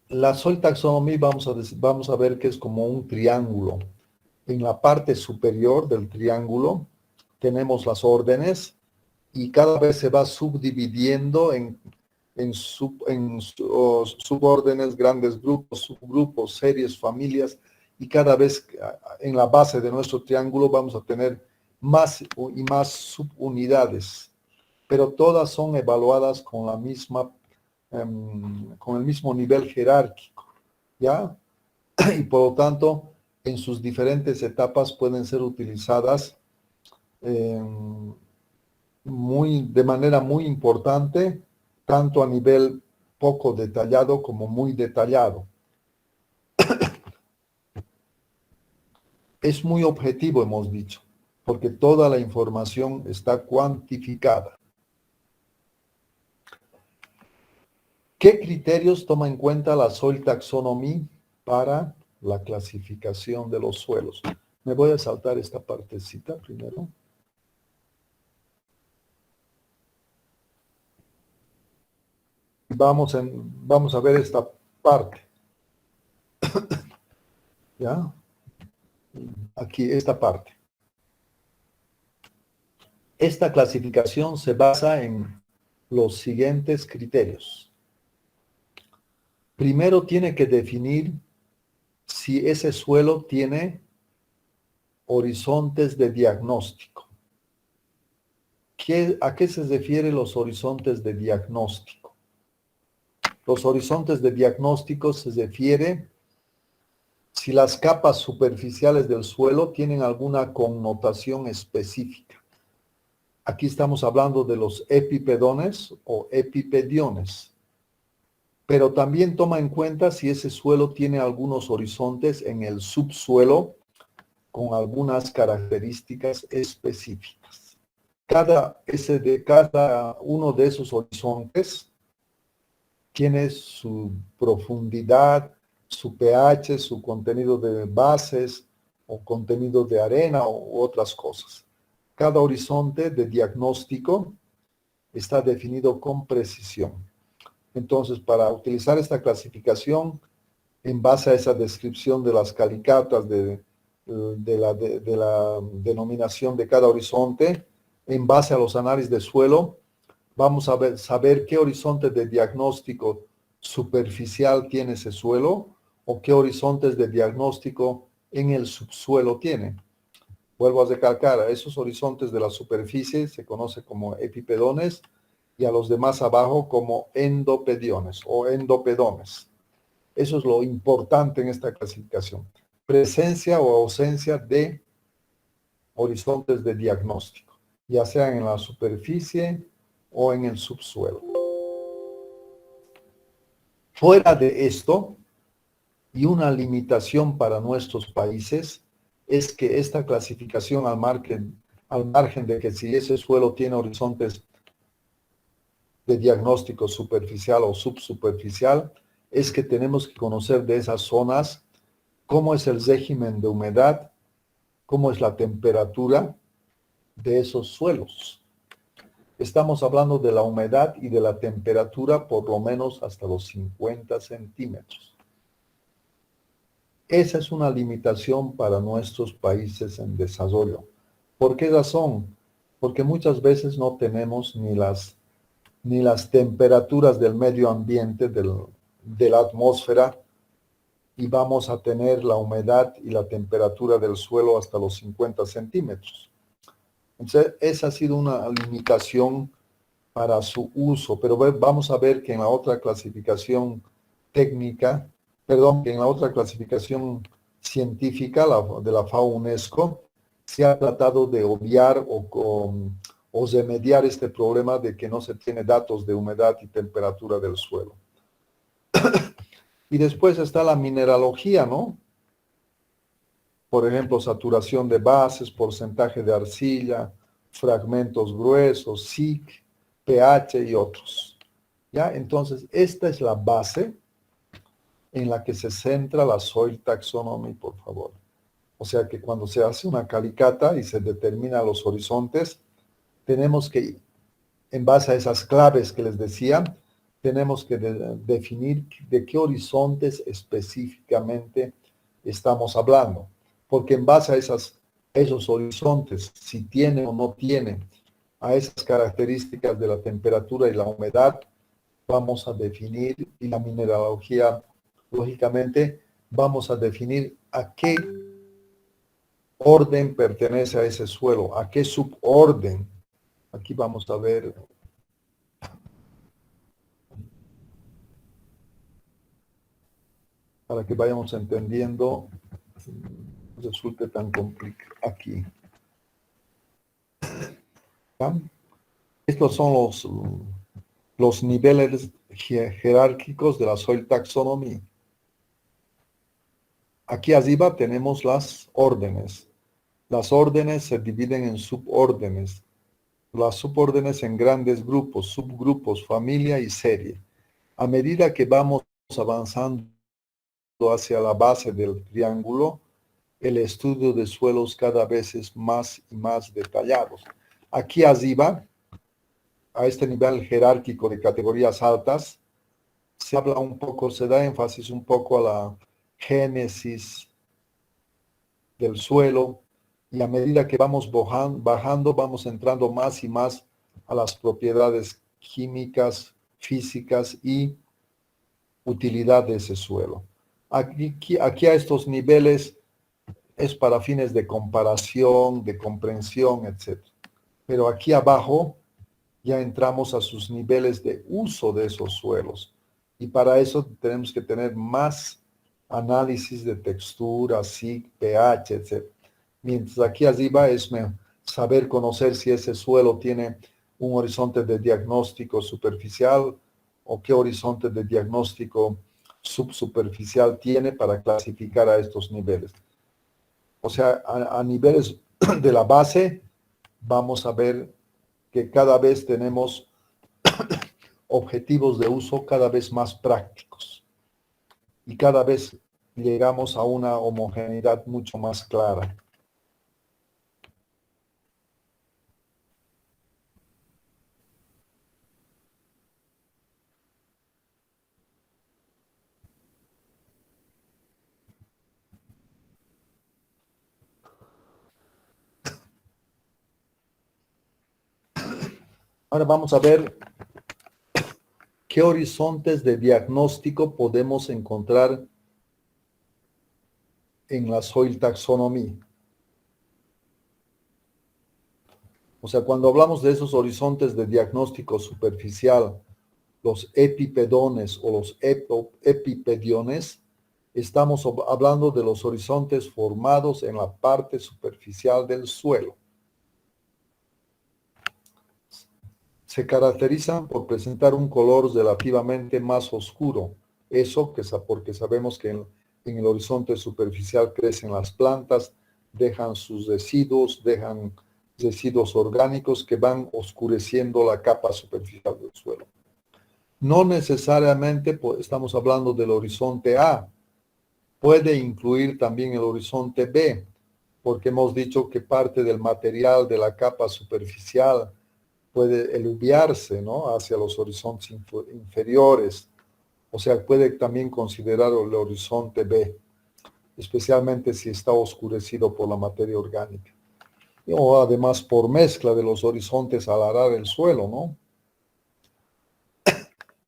[SPEAKER 1] La soil taxonomy vamos a ver que es como un triángulo. En la parte superior del triángulo tenemos las órdenes y cada vez se va subdividiendo en subórdenes, grandes grupos, subgrupos, series, familias, y cada vez en la base de nuestro triángulo vamos a tener más y más subunidades, pero todas son evaluadas con con el mismo nivel jerárquico, ¿ya? Y por lo tanto, en sus diferentes etapas pueden ser utilizadas de manera muy importante, tanto a nivel poco detallado como muy detallado. Es muy objetivo, hemos dicho, porque toda la información está cuantificada. ¿Qué criterios toma en cuenta la Soil Taxonomy para la clasificación de los suelos? Me voy a saltar esta partecita primero. Vamos a ver esta parte. ¿Ya? Aquí, esta parte. Esta clasificación se basa en los siguientes criterios. Primero tiene que definir si ese suelo tiene horizontes de diagnóstico. ¿A qué se refieren los horizontes de diagnóstico? Los horizontes de diagnóstico se refiere si las capas superficiales del suelo tienen alguna connotación específica. Aquí estamos hablando de los epipedones o epipediones, pero también toma en cuenta si ese suelo tiene algunos horizontes en el subsuelo con algunas características específicas. Cada uno de esos horizontes tiene su profundidad, su pH, su contenido de bases o contenido de arena u otras cosas. Cada horizonte de diagnóstico está definido con precisión. Entonces, para utilizar esta clasificación, en base a esa descripción de las calicatas de la denominación de cada horizonte, en base a los análisis de suelo, vamos a saber qué horizonte de diagnóstico superficial tiene ese suelo o qué horizontes de diagnóstico en el subsuelo tiene. Vuelvo a recalcar, a esos horizontes de la superficie se conoce como epipedones y a los demás abajo como endopediones o endopedones. Eso es lo importante en esta clasificación. Presencia o ausencia de horizontes de diagnóstico, ya sean en la superficie o en el subsuelo. Fuera de esto, y una limitación para nuestros países, es que esta clasificación al margen de que si ese suelo tiene horizontes de diagnóstico superficial o subsuperficial, es que tenemos que conocer de esas zonas cómo es el régimen de humedad, cómo es la temperatura de esos suelos. Estamos hablando de la humedad y de la temperatura por lo menos hasta los 50 centímetros. Esa es una limitación para nuestros países en desarrollo. ¿Por qué razón? Porque muchas veces no tenemos ni las temperaturas del medio ambiente, de la atmósfera, y vamos a tener la humedad y la temperatura del suelo hasta los 50 centímetros. Entonces, esa ha sido una limitación para su uso, pero vamos a ver que en la otra clasificación técnica, que en la otra clasificación científica de la FAO UNESCO, se ha tratado de obviar o remediar este problema de que no se tiene datos de humedad y temperatura del suelo. Y después está la mineralogía, ¿no? Por ejemplo, saturación de bases, porcentaje de arcilla, fragmentos gruesos, SIC, pH y otros. ¿Ya? Entonces, esta es la base en la que se centra la Soil Taxonomy, por favor. O sea que cuando se hace una calicata y se determinan los horizontes, tenemos que, en base a esas claves que les decía, tenemos que definir de qué horizontes específicamente estamos hablando. Porque en base a esos horizontes, si tiene o no tiene a esas características de la temperatura y la humedad, vamos a definir, y la mineralogía, lógicamente, vamos a definir a qué orden pertenece a ese suelo, a qué suborden. Aquí vamos a ver. Para que vayamos entendiendo, resulte tan complicado aquí. ¿Ya? Estos son los niveles jerárquicos de la Soil Taxonomy. Aquí arriba tenemos las órdenes. Las órdenes se dividen en subórdenes. Las subórdenes en grandes grupos, subgrupos, familia y serie. A medida que vamos avanzando hacia la base del triángulo, el estudio de suelos cada vez es más y más detallado. Aquí arriba, a este nivel jerárquico de categorías altas, se habla un poco, se da énfasis un poco a la génesis del suelo, y a medida que vamos bajando, vamos entrando más y más a las propiedades químicas, físicas y utilidad de ese suelo. Aquí a estos niveles es para fines de comparación, de comprensión, etc. Pero aquí abajo ya entramos a sus niveles de uso de esos suelos. Y para eso tenemos que tener más análisis de textura, SIC, pH, etc. Mientras aquí arriba es saber conocer si ese suelo tiene un horizonte de diagnóstico superficial o qué horizonte de diagnóstico subsuperficial tiene para clasificar a estos niveles. O sea, a niveles de la base, vamos a ver que cada vez tenemos objetivos de uso cada vez más prácticos y cada vez llegamos a una homogeneidad mucho más clara. Ahora vamos a ver qué horizontes de diagnóstico podemos encontrar en la Soil Taxonomy. O sea, cuando hablamos de esos horizontes de diagnóstico superficial, los epipedones o los epipediones, estamos hablando de los horizontes formados en la parte superficial del suelo. Se caracterizan por presentar un color relativamente más oscuro. Eso porque sabemos que en el horizonte superficial crecen las plantas, dejan sus residuos, dejan residuos orgánicos que van oscureciendo la capa superficial del suelo. No necesariamente estamos hablando del horizonte A, puede incluir también el horizonte B, porque hemos dicho que parte del material de la capa superficial puede eluviarse, ¿no?, hacia los horizontes inferiores. O sea, puede también considerar el horizonte B, especialmente si está oscurecido por la materia orgánica. O además por mezcla de los horizontes al arar el suelo, ¿no?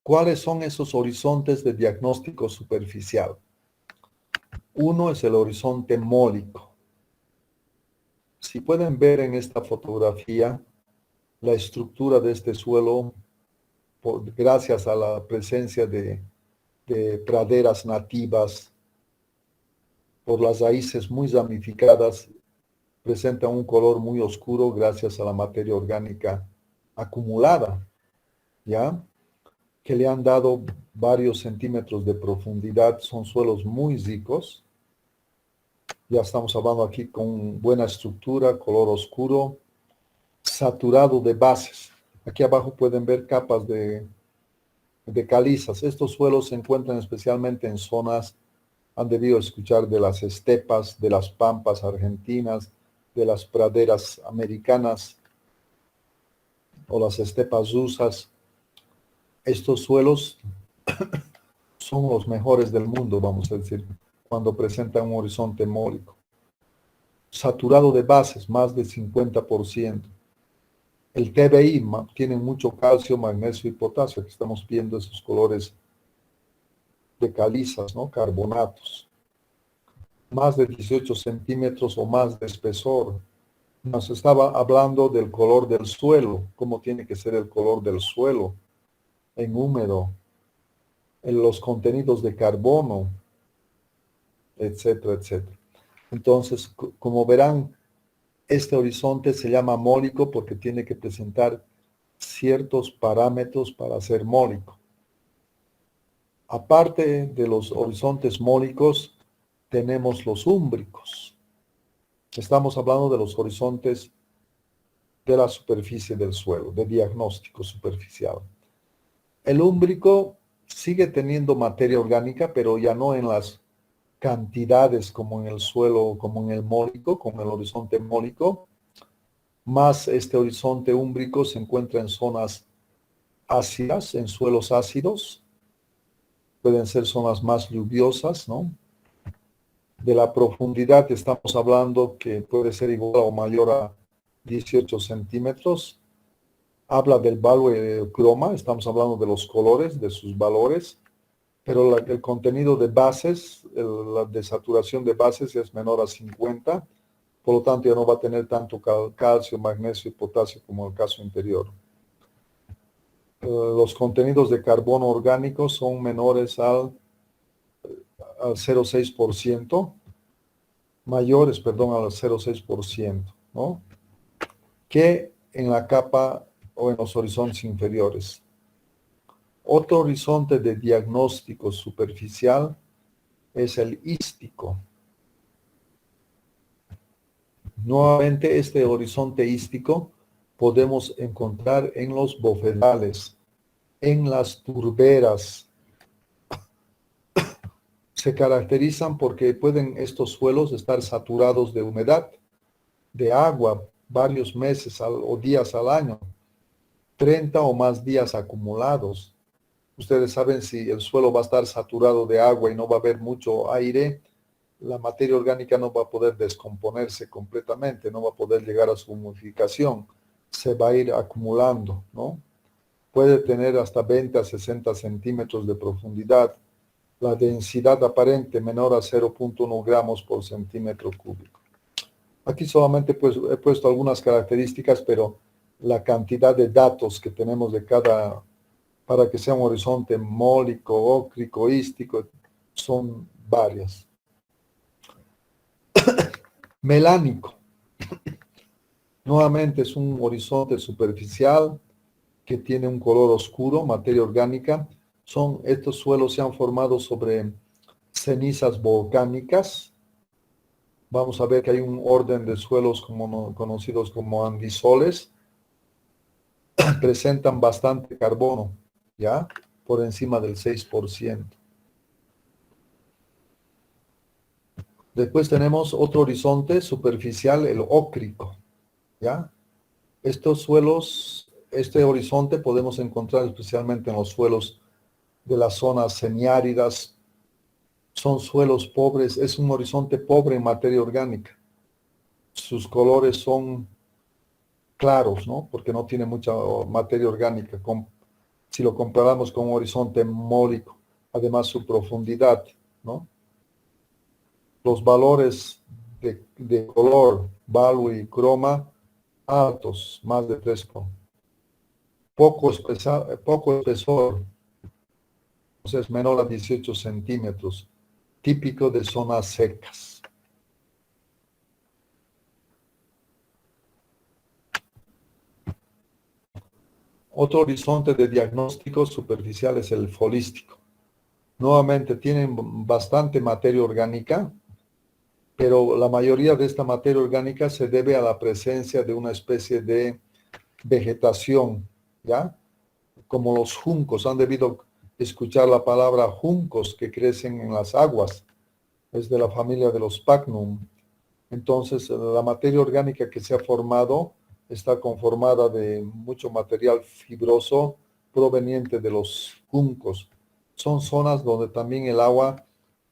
[SPEAKER 1] ¿Cuáles son esos horizontes de diagnóstico superficial? Uno es el horizonte mólico. Si pueden ver en esta fotografía la estructura de este suelo, gracias a la presencia de praderas nativas, por las raíces muy ramificadas, presenta un color muy oscuro gracias a la materia orgánica acumulada, ¿ya?, que le han dado varios centímetros de profundidad. Son suelos muy ricos. Ya estamos hablando aquí con buena estructura, color oscuro, saturado de bases. Aquí abajo pueden ver capas de calizas. Estos suelos se encuentran especialmente en zonas, han debido escuchar de las estepas, de las pampas argentinas, de las praderas americanas o las estepas rusas. Estos suelos son los mejores del mundo, vamos a decir, cuando presentan un horizonte mólico. Saturado de bases, más del 50%. El TBI tiene mucho calcio, magnesio y potasio. Aquí estamos viendo esos colores de calizas, ¿no?, carbonatos. Más de 18 centímetros o más de espesor. Nos estaba hablando del color del suelo, cómo tiene que ser el color del suelo en húmedo, en los contenidos de carbono, etcétera, etcétera. Entonces, como verán, este horizonte se llama mólico porque tiene que presentar ciertos parámetros para ser mólico. Aparte de los horizontes mólicos, tenemos los úmbricos. Estamos hablando de los horizontes de la superficie del suelo, de diagnóstico superficial. El úmbrico sigue teniendo materia orgánica, pero ya no en las cantidades como en el suelo, como en el mólico, como el horizonte mólico. Más este horizonte úmbrico se encuentra en zonas ácidas, en suelos ácidos. Pueden ser zonas más lluviosas, ¿no? De la profundidad estamos hablando que puede ser igual o mayor a 18 centímetros. Habla del value croma, estamos hablando de los colores, de sus valores, pero el contenido de bases, la desaturación de bases es menor a 50, por lo tanto ya no va a tener tanto calcio, magnesio y potasio como el caso anterior. los contenidos de carbono orgánico son menores al 0,6%, mayores, perdón, al 0,6%, ¿no? Que en la capa o en los horizontes inferiores. Otro horizonte de diagnóstico superficial es el ístico. Nuevamente, este horizonte ístico podemos encontrar en los bofedales, en las turberas. Se caracterizan porque pueden estos suelos estar saturados de humedad, de agua, varios meses o días al año, 30 o más días acumulados. Ustedes saben, si el suelo va a estar saturado de agua y no va a haber mucho aire, la materia orgánica no va a poder descomponerse completamente, no va a poder llegar a su humidificación, se va a ir acumulando, ¿no? Puede tener hasta 20 a 60 centímetros de profundidad, la densidad aparente menor a 0,1 gramos por centímetro cúbico. Aquí solamente pues, he puesto algunas características, pero la cantidad de datos que tenemos de cada, para que sea un horizonte mólico, ócrico, ístico, son varias. Melánico. Nuevamente es un horizonte superficial que tiene un color oscuro, materia orgánica. Estos suelos se han formado sobre cenizas volcánicas. Vamos a ver que hay un orden de suelos conocidos como andisoles. Presentan bastante carbono, ¿ya? Por encima del 6%. Después tenemos otro horizonte superficial, el ócrico, ¿ya? Estos suelos, este horizonte podemos encontrar especialmente en los suelos de las zonas semiáridas. Son suelos pobres, es un horizonte pobre en materia orgánica. Sus colores son claros, ¿no? Porque no tiene mucha materia orgánica. Si lo comparamos con un horizonte mólico, además su profundidad, ¿no? Los valores de color, value y croma altos, más de 3. Poco espesor, o sea, es menor a 18 centímetros, típico de zonas secas. Otro horizonte de diagnóstico superficial es el folístico. Nuevamente tienen bastante materia orgánica, pero la mayoría de esta materia orgánica se debe a la presencia de una especie de vegetación, ¿ya? Como los juncos, han debido escuchar la palabra juncos que crecen en las aguas, es de la familia de los Sphagnum. Entonces, la materia orgánica que se ha formado está conformada de mucho material fibroso proveniente de los juncos. Son zonas donde también el agua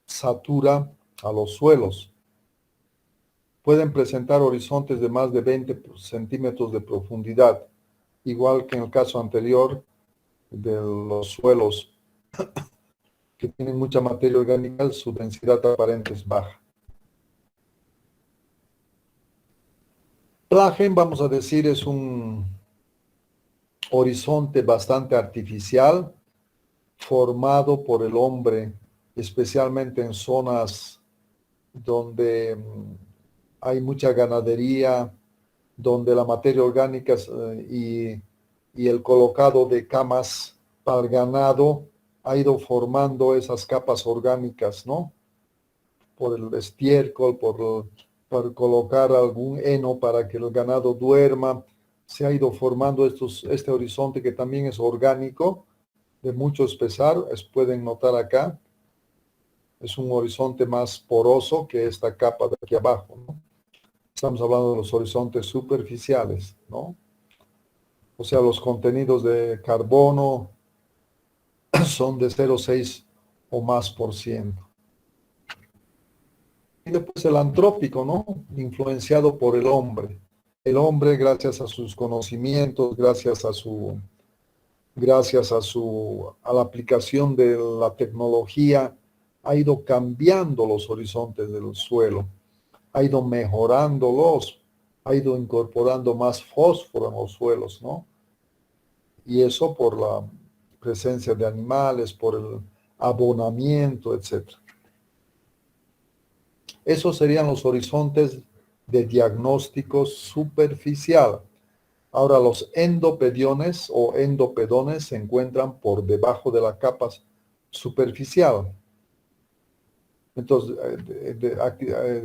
[SPEAKER 1] satura a los suelos. Pueden presentar horizontes de más de 20 centímetros de profundidad, igual que en el caso anterior de los suelos que tienen mucha materia orgánica, su densidad aparente es baja. Plagen, vamos a decir, es un horizonte bastante artificial, formado por el hombre, especialmente en zonas donde hay mucha ganadería, donde la materia orgánica y el colocado de camas para el ganado ha ido formando esas capas orgánicas, ¿no? Por el estiércol, por colocar algún heno para que el ganado duerma, se ha ido formando este horizonte que también es orgánico, de mucho espesar, pueden notar acá, es un horizonte más poroso que esta capa de aquí abajo, ¿no? Estamos hablando de los horizontes superficiales, ¿no? O sea, los contenidos de carbono son de 0,6 o más por ciento. Y después el antrópico, ¿no? Influenciado por el hombre. El hombre, gracias a sus conocimientos, gracias a la aplicación de la tecnología, ha ido cambiando los horizontes del suelo, ha ido mejorándolos, ha ido incorporando más fósforo en los suelos, ¿no? Y eso por la presencia de animales, por el abonamiento, etc. Esos serían los horizontes de diagnóstico superficial. Ahora, los endopediones o endopedones se encuentran por debajo de la capa superficial. Entonces,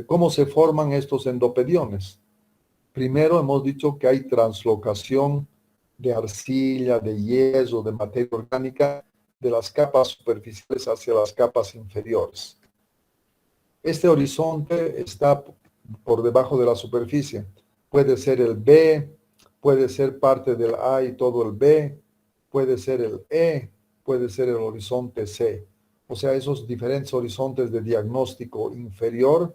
[SPEAKER 1] ¿cómo se forman estos endopediones? Primero hemos dicho que hay translocación de arcilla, de yeso, de materia orgánica, de las capas superficiales hacia las capas inferiores. Este horizonte está por debajo de la superficie. Puede ser el B, puede ser parte del A y todo el B, puede ser el E, puede ser el horizonte C. O sea, esos diferentes horizontes de diagnóstico inferior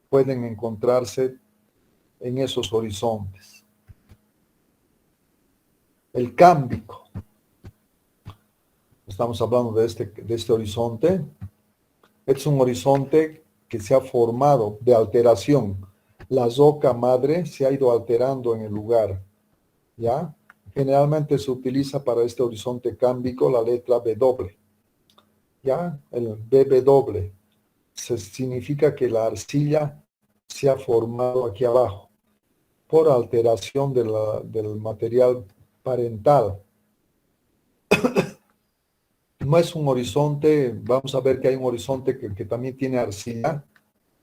[SPEAKER 1] pueden encontrarse en esos horizontes. El cámbico. Estamos hablando de este horizonte. Es un horizonte que se ha formado de alteración. La zoca madre se ha ido alterando en el lugar, ¿ya? Generalmente se utiliza para este horizonte cámbico la letra W, ¿ya? El BW. Significa que la arcilla se ha formado aquí abajo por alteración del material parental. No es un horizonte, vamos a ver que hay un horizonte que también tiene arcilla,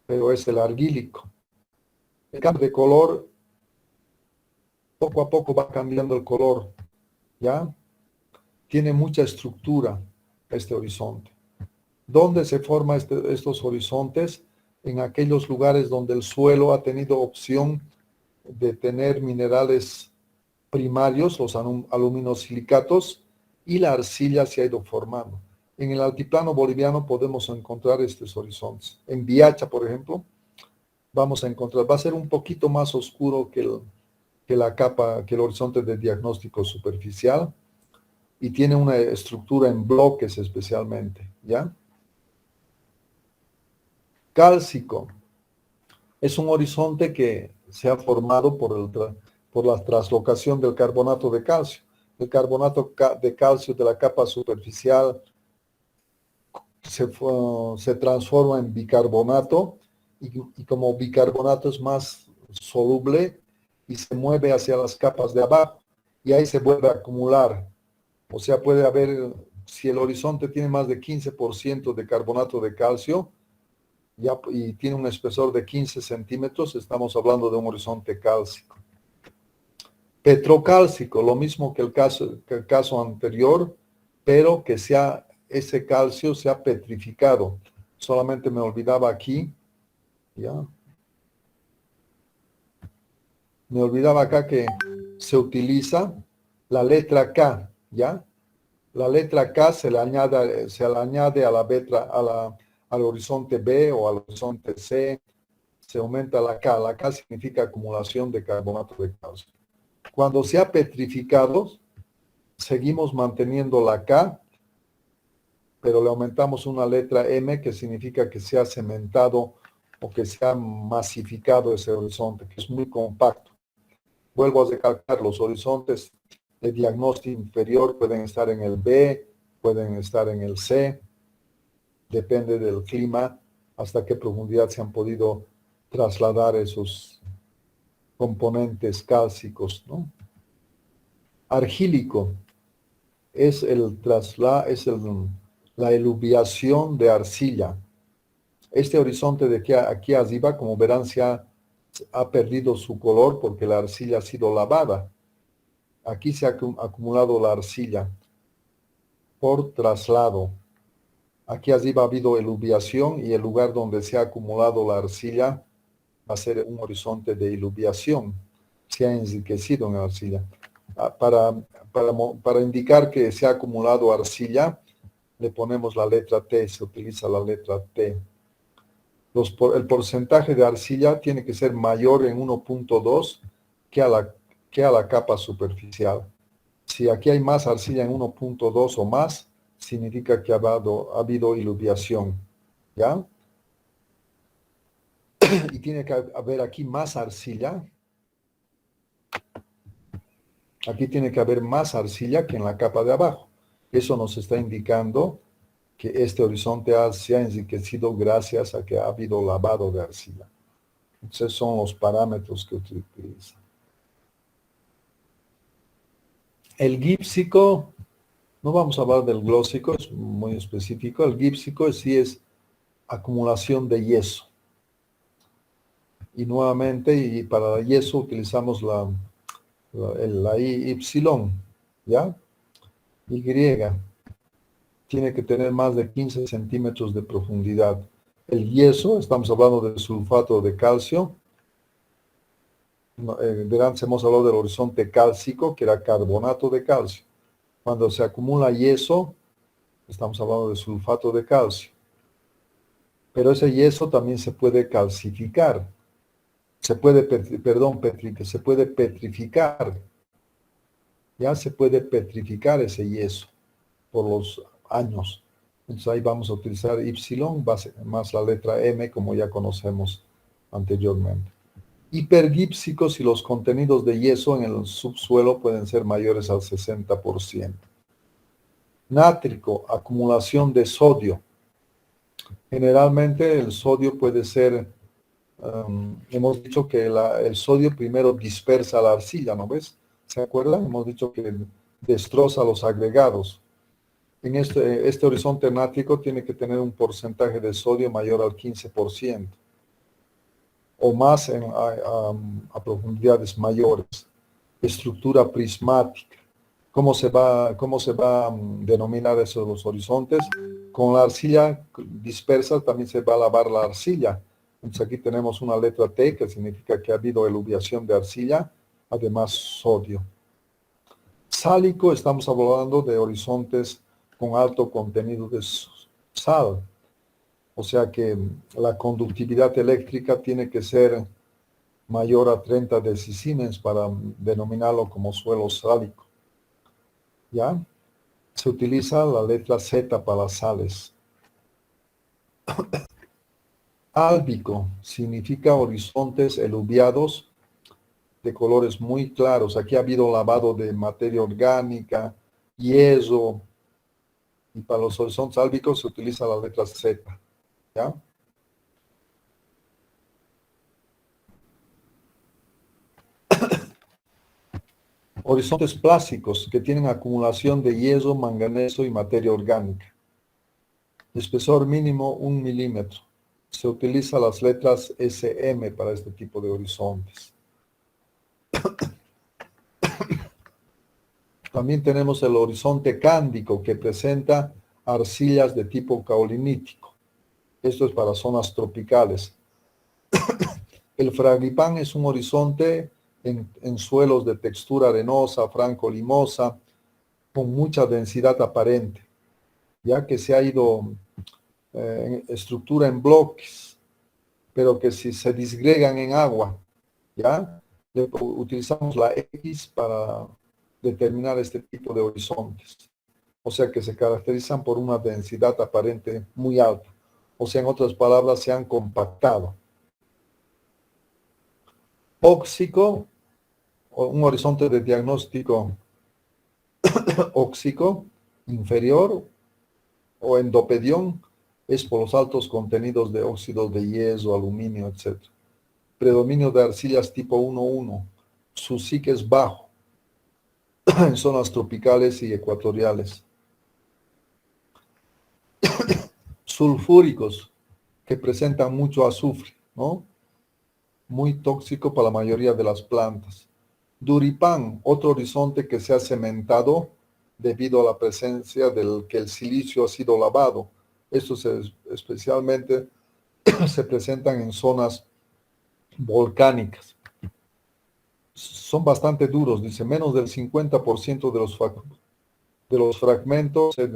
[SPEAKER 1] pero es el argílico. El cambio de color, poco a poco va cambiando el color, ¿ya? Tiene mucha estructura este horizonte. ¿Dónde se forman estos horizontes? En aquellos lugares donde el suelo ha tenido opción de tener minerales primarios, los aluminosilicatos, y la arcilla se ha ido formando. En el altiplano boliviano podemos encontrar estos horizontes. En Viacha, por ejemplo, vamos a encontrar, va a ser un poquito más oscuro que la capa, que el horizonte de diagnóstico superficial, y tiene una estructura en bloques especialmente, ¿ya? Cálcico es un horizonte que se ha formado por la translocación del carbonato de calcio. El carbonato de calcio de la capa superficial se transforma en bicarbonato y como bicarbonato es más soluble y se mueve hacia las capas de abajo y ahí se vuelve a acumular. O sea, puede haber, si el horizonte tiene más de 15% de carbonato de calcio y tiene un espesor de 15 centímetros, estamos hablando de un horizonte cálcico. Petrocálcico, lo mismo que el caso anterior, pero que ese calcio se ha petrificado. Solamente me olvidaba aquí, ¿ya? Me olvidaba acá que se utiliza la letra K, ¿ya? La letra K se le añade a al horizonte B o al horizonte C, se aumenta la K. La K significa acumulación de carbonato de calcio. Cuando se ha petrificado, seguimos manteniendo la K, pero le aumentamos una letra M que significa que se ha cementado o que se ha masificado ese horizonte, que es muy compacto. Vuelvo a recalcar, los horizontes de diagnóstico inferior pueden estar en el B, pueden estar en el C, depende del clima, hasta qué profundidad se han podido trasladar esos componentes cálcicos, ¿no? Argílico es la eluviación de arcilla. Este horizonte de aquí arriba, como verán, ha perdido su color porque la arcilla ha sido lavada. Aquí se ha acumulado la arcilla por traslado. Aquí arriba ha habido eluviación y el lugar donde se ha acumulado la arcilla va a ser un horizonte de eluviación. Se ha enriquecido en arcilla. Para indicar que se ha acumulado arcilla, le ponemos la letra T, se utiliza la letra T. El porcentaje de arcilla tiene que ser mayor en 1.2 que a la capa superficial. Si aquí hay más arcilla en 1.2 o más, significa que ha habido iluviación, ¿ya? Y tiene que haber aquí más arcilla Aquí tiene que haber más arcilla que en la capa de abajo. Eso nos está indicando que este horizonte se ha enriquecido gracias a que ha habido lavado de arcilla. Entonces son los parámetros que utiliza. El gípsico, no vamos a hablar del glósico, es muy específico. El gípsico sí es acumulación de yeso. Y nuevamente, y para yeso utilizamos la Y, ¿ya? Y tiene que tener más de 15 centímetros de profundidad. El yeso, estamos hablando del sulfato de calcio. Antes hemos hablado del horizonte cálcico, que era carbonato de calcio. Cuando se acumula yeso, estamos hablando de sulfato de calcio. Pero ese yeso también se puede calcificar. Se puede petrificar. Ya se puede petrificar ese yeso por los años. Entonces ahí vamos a utilizar Y más la letra M, como ya conocemos anteriormente. Hipergípsicos si los contenidos de yeso en el subsuelo pueden ser mayores al 60%. Nátrico, acumulación de sodio. Generalmente el sodio puede ser, hemos dicho que el sodio primero dispersa la arcilla, ¿no ves? ¿Se acuerdan? Hemos dicho que destroza los agregados. En este horizonte nátrico tiene que tener un porcentaje de sodio mayor al 15% o más a profundidades mayores. Estructura prismática. ¿Cómo se va a denominar esos los horizontes? Con la arcilla dispersa también se va a lavar la arcilla. Entonces aquí tenemos una letra T que significa que ha habido eluviación de arcilla, además sodio. Sálico, estamos hablando de horizontes con alto contenido de sal. O sea que la conductividad eléctrica tiene que ser mayor a 30 decisiemens para denominarlo como suelo sálico. ¿Ya? Se utiliza la letra Z para las sales. Álbico significa horizontes eluviados de colores muy claros. Aquí ha habido lavado de materia orgánica, yeso, y para los horizontes álbicos se utiliza la letra Z. ¿Ya? Horizontes plásticos que tienen acumulación de yeso, manganeso y materia orgánica. Espesor mínimo 1 milímetro. Se utiliza las letras SM para este tipo de horizontes. También tenemos el horizonte cándico que presenta arcillas de tipo caolinítico. Esto es para zonas tropicales. El fragipán es un horizonte en suelos de textura arenosa, franco-limosa, con mucha densidad aparente, ya que se ha ido estructura en bloques, pero que si se disgregan en agua, ¿ya? Utilizamos la X para determinar este tipo de horizontes. O sea que se caracterizan por una densidad aparente muy alta. O sea, en otras palabras, se han compactado. Óxico, un horizonte de diagnóstico óxico inferior o endopedión es por los altos contenidos de óxidos de yeso, aluminio, etc. Predominio de arcillas tipo 1,1. Su SIC es bajo en zonas tropicales y ecuatoriales. Sulfúricos, que presentan mucho azufre, ¿no? Muy tóxico para la mayoría de las plantas. Duripán, otro horizonte que se ha cementado debido a la presencia del que el silicio ha sido lavado. Estos especialmente se presentan en zonas volcánicas. Son bastante duros, dice, menos del 50% de los fragmentos se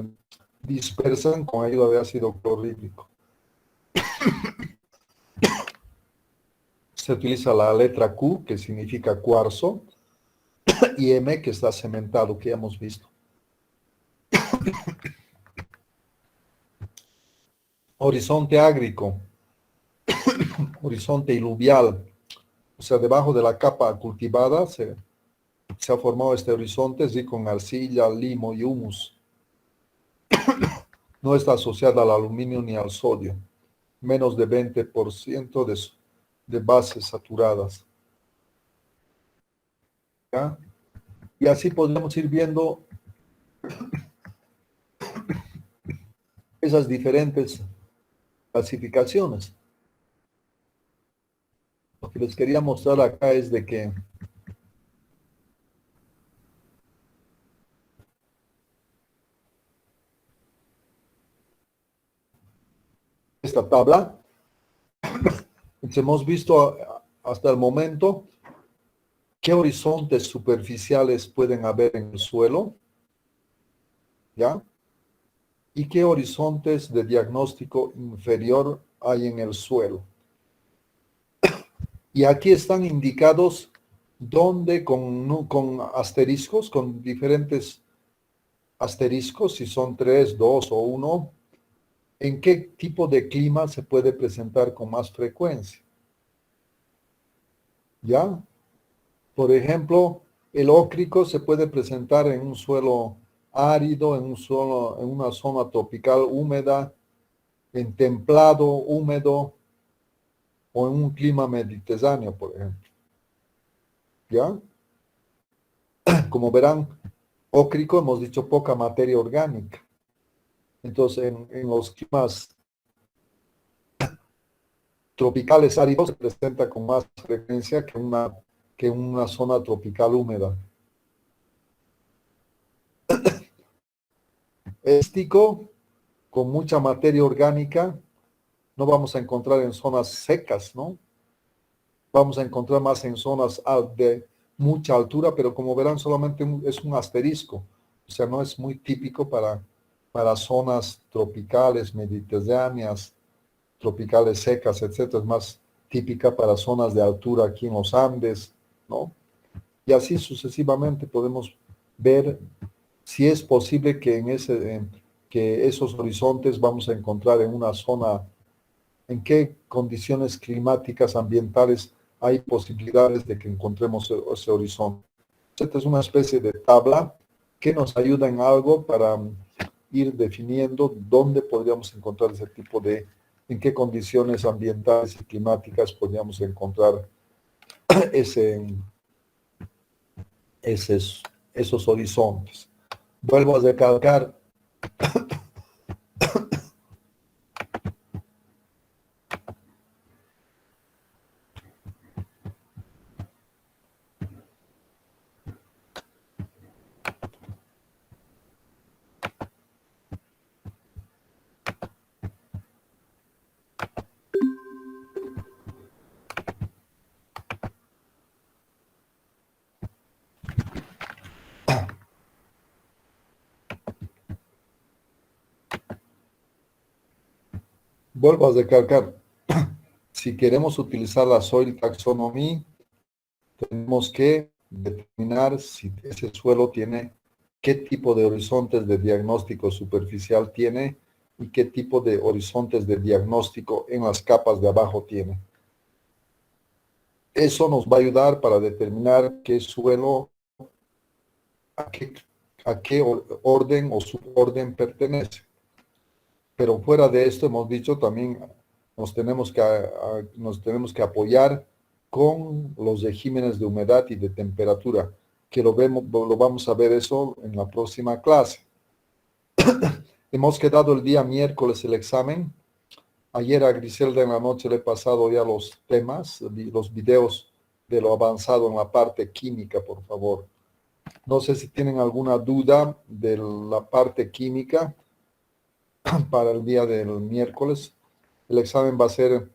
[SPEAKER 1] dispersan con ayuda de ácido clorhídrico. Se utiliza la letra Q, que significa cuarzo, y M, que está cementado, que ya hemos visto. Horizonte ágrico, horizonte iluvial, o sea, debajo de la capa cultivada se ha formado este horizonte, sí, con arcilla, limo y humus. No está asociada al aluminio ni al sodio. Menos de 20% de bases saturadas. ¿Ya? Y así podemos ir viendo esas diferentes clasificaciones. Lo que les quería mostrar acá es de que esta tabla, hemos visto hasta el momento qué horizontes superficiales pueden haber en el suelo, ¿ya? Y qué horizontes de diagnóstico inferior hay en el suelo. Y aquí están indicados donde con asteriscos, con diferentes asteriscos, si son 3, 2 o 1, en qué tipo de clima se puede presentar con más frecuencia. ¿Ya? Por ejemplo, el ócrico se puede presentar en un suelo árido, en una zona tropical húmeda, en templado húmedo o en un clima mediterráneo, por ejemplo. ¿Ya? Como verán, ócrico hemos dicho poca materia orgánica. Entonces, en los climas tropicales áridos se presenta con más frecuencia que una zona tropical húmeda. Éstico, con mucha materia orgánica, no vamos a encontrar en zonas secas, ¿no? Vamos a encontrar más en zonas de mucha altura, pero como verán, solamente es un asterisco. O sea, no es muy típico para zonas tropicales, mediterráneas, tropicales secas, etcétera. Es más típica para zonas de altura aquí en los Andes, ¿no? Y así sucesivamente podemos ver si es posible que que esos horizontes vamos a encontrar en una zona, en qué condiciones climáticas, ambientales hay posibilidades de que encontremos ese horizonte. Esta es una especie de tabla que nos ayuda en algo para ir definiendo dónde podríamos encontrar ese tipo en qué condiciones ambientales y climáticas podríamos encontrar ese, esos horizontes. Vuelvo a recalcar, vuelvo a recalcar, si queremos utilizar la Soil Taxonomy, tenemos que determinar si ese suelo tiene, qué tipo de horizontes de diagnóstico superficial tiene y qué tipo de horizontes de diagnóstico en las capas de abajo tiene. Eso nos va a ayudar para determinar qué suelo, a qué orden o suborden pertenece. Pero fuera de esto, hemos dicho también, nos tenemos que apoyar con los regímenes de humedad y de temperatura, que lo vamos a ver eso en la próxima clase. Hemos quedado el día miércoles el examen. Ayer a Griselda en la noche le he pasado ya los temas, los videos de lo avanzado en la parte química, por favor. No sé si tienen alguna duda de la parte química para el día del miércoles. El examen va a ser